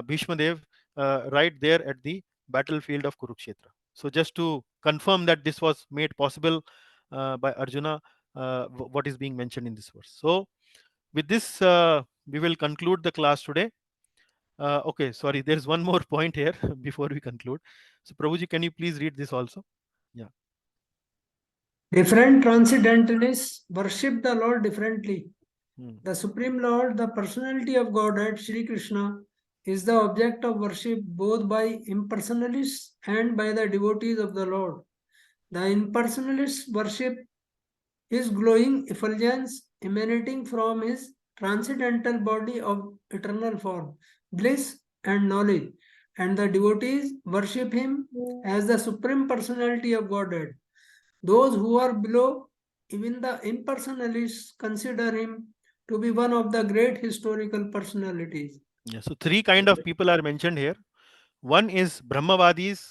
Bhishma Dev right there at the battlefield of Kurukshetra. So just to confirm that this was made possible by Arjuna, what is being mentioned in this verse. So with this, we will conclude the class today. Okay, sorry, there's one more point here before we conclude. So, Prabhuji, can you please read this also? Yeah. Different transcendentalists worship the Lord differently. Hmm. The Supreme Lord, the personality of Godhead, Sri Krishna, is the object of worship both by impersonalists and by the devotees of the Lord. The impersonalists worship his glowing effulgence emanating from his transcendental body of eternal form, bliss, and knowledge, and the devotees worship him as the Supreme Personality of Godhead. Those who are below, even the impersonalists, consider him to be one of the great historical personalities. Yeah. So, three kind of people are mentioned here. One is Brahmavadis,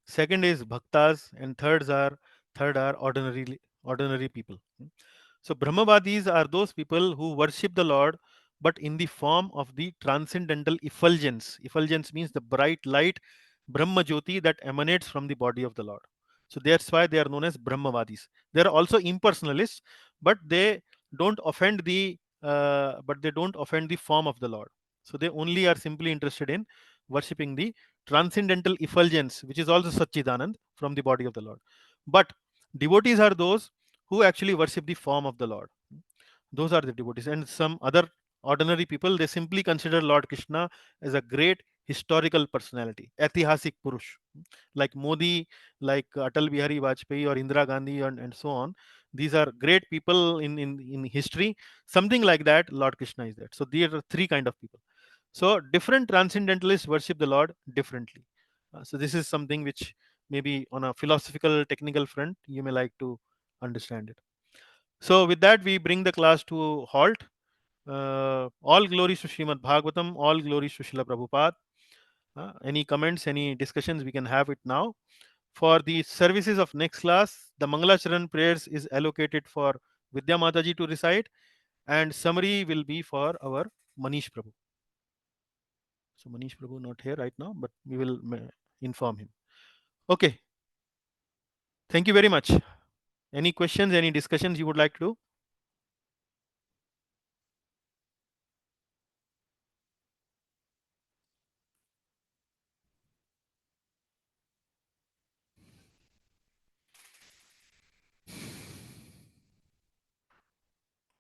second is Bhaktas, and third are ordinary people. So Brahmavadis are those people who worship the Lord, but in the form of the transcendental effulgence. Effulgence means the bright light, Brahma Jyoti, that emanates from the body of the Lord. So that's why they are known as Brahmavadis. They are also impersonalists, but they don't offend the form of the Lord. So they only are simply interested in worshipping the transcendental effulgence, which is also Satchidanand, from the body of the Lord. But devotees are those who actually worship the form of the Lord. Those are the devotees. And some other ordinary people, they simply consider Lord Krishna as a great historical personality, ऐतिहासिक पुरुष, like Modi, like Atal Bihari Vajpayee or Indira Gandhi and so on. These are great people in history. Something like that, Lord Krishna is that. So there are three kind of people. So different transcendentalists worship the Lord differently. So this is something which maybe on a philosophical technical front you may like to understand it. So with that we bring the class to halt. All glories to Srimad Bhagavatam, all glories to Srila Prabhupada. Any comments, any discussions, we can have it now. For the services of next class, the Mangalacharan prayers is allocated for Vidya Mataji to recite, and summary will be for our Manish Prabhu. So Manish Prabhu not here right now, but we will inform him. Okay. Thank you very much. Any questions, any discussions you would like to do?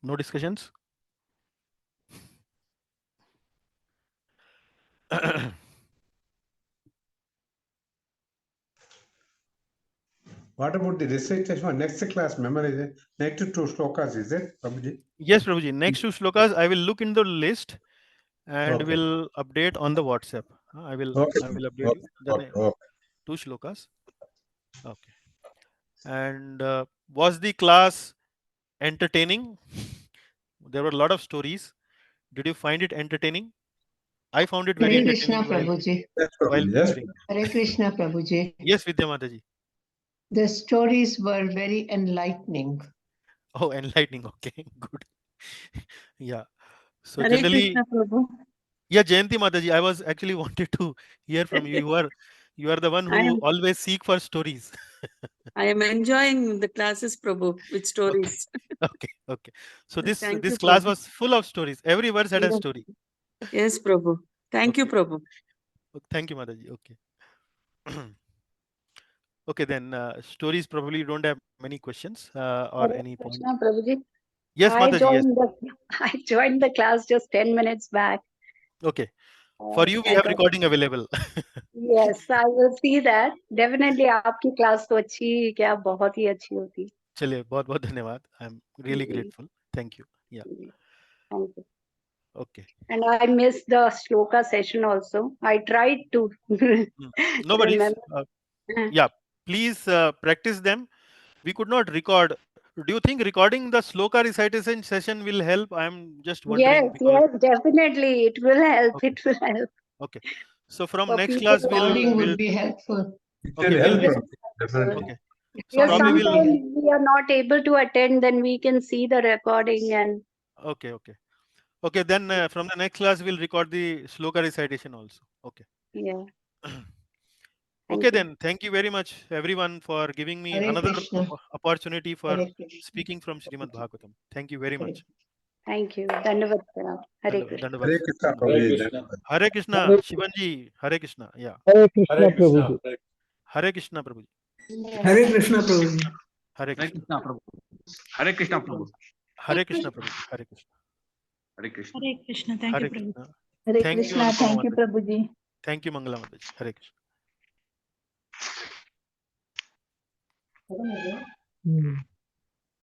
No discussions? What about the recitation for next class memory? Next two shlokas, is it, Prabhuji? Yes, Prabhuji. Next two shlokas, I will look in the list and Okay. will update on the WhatsApp. I will Okay. update you. Okay. The Okay. two shlokas. Okay. And was the class entertaining? There were a lot of stories. Did you find it entertaining? I found it very Hare Krishna, entertaining Prabhuji. Yes, while Prabhuji. Yes. preparing. Hare Krishna, Prabhuji. Yes, Vidya Mataji. The stories were very enlightening. Oh, enlightening. Okay, good. Yeah. So Hare generally, Krishna Prabhu. yeah, Jayanti Mataji, I was actually wanted to hear from you. You are the one I who am always seek for stories. I am enjoying the classes, Prabhu, with Okay, stories. okay, okay. So this Thank this you, class Prabhu. was full of stories. Every verse had a Yes, story. yes, Prabhu. Thank you, Okay. Prabhu. Thank you, Mataji. Okay. Okay, then stories probably don't have many questions or Hare any point. Krishna, Prabhuji. Yes, I Mataji. Yes. joined the I joined the class just 10 minutes back. Okay. For you, we I have got recording available. yes, I will see that. Definitely आपकी class तो अच्छी क्या बहुत ही अच्छी होती। चलिए बहुत बहुत धन्यवाद. I'm really ji, grateful. Thank you. Yeah. Ji, thank you. Okay. And I missed the shloka session also. I tried to No worries. remember. Yeah. Please practice them. We could not record. Do you think recording the sloka recitation session will help? I'm just Yes, wondering because. yes, definitely. It will help. Okay. It will help Okay. So from for next people. class Recording we'll would be helpful. It okay will we'll help, Yes, Prabhuji. Definitely. okay. So because probably Recording would be we'll sometimes we are not able to attend, then we can see the recording and okay. Okay, then from the next class we'll record the sloka recitation also. Okay. yeah. Okay, Thank you. then thank you very much everyone for giving me Hare another Krishna. opportunity for Hare Krishna. speaking from Srimad Bhagavatam. Thank you very Hare much. Thank you. Dhanyavad pranam. Hare Krishna. Dandavad. Hare Krishna, Dandavad. Prabhuji. Krishna. Hare Krishna, Hare Shivanji. Hare Krishna. Yeah. Hare Krishna Hare Krishna. Prabhuji. Hare Krishna, Prabhu. Hare Krishna, Prabhuji. Hare Hare Krishna. Krishna, Prabhu. Hare Krishna, Prabhu. Hare Krishna, Prabhu. Hare Krishna. Hare Krishna. Hare Krishna. Thank you, Hare Prabhu. Krishna. Hare Thank you, Krishna. Anupama Thank you, Mataji. Prabhuji. Thank you, Mangala Mataji. Hare Krishna. Hmm.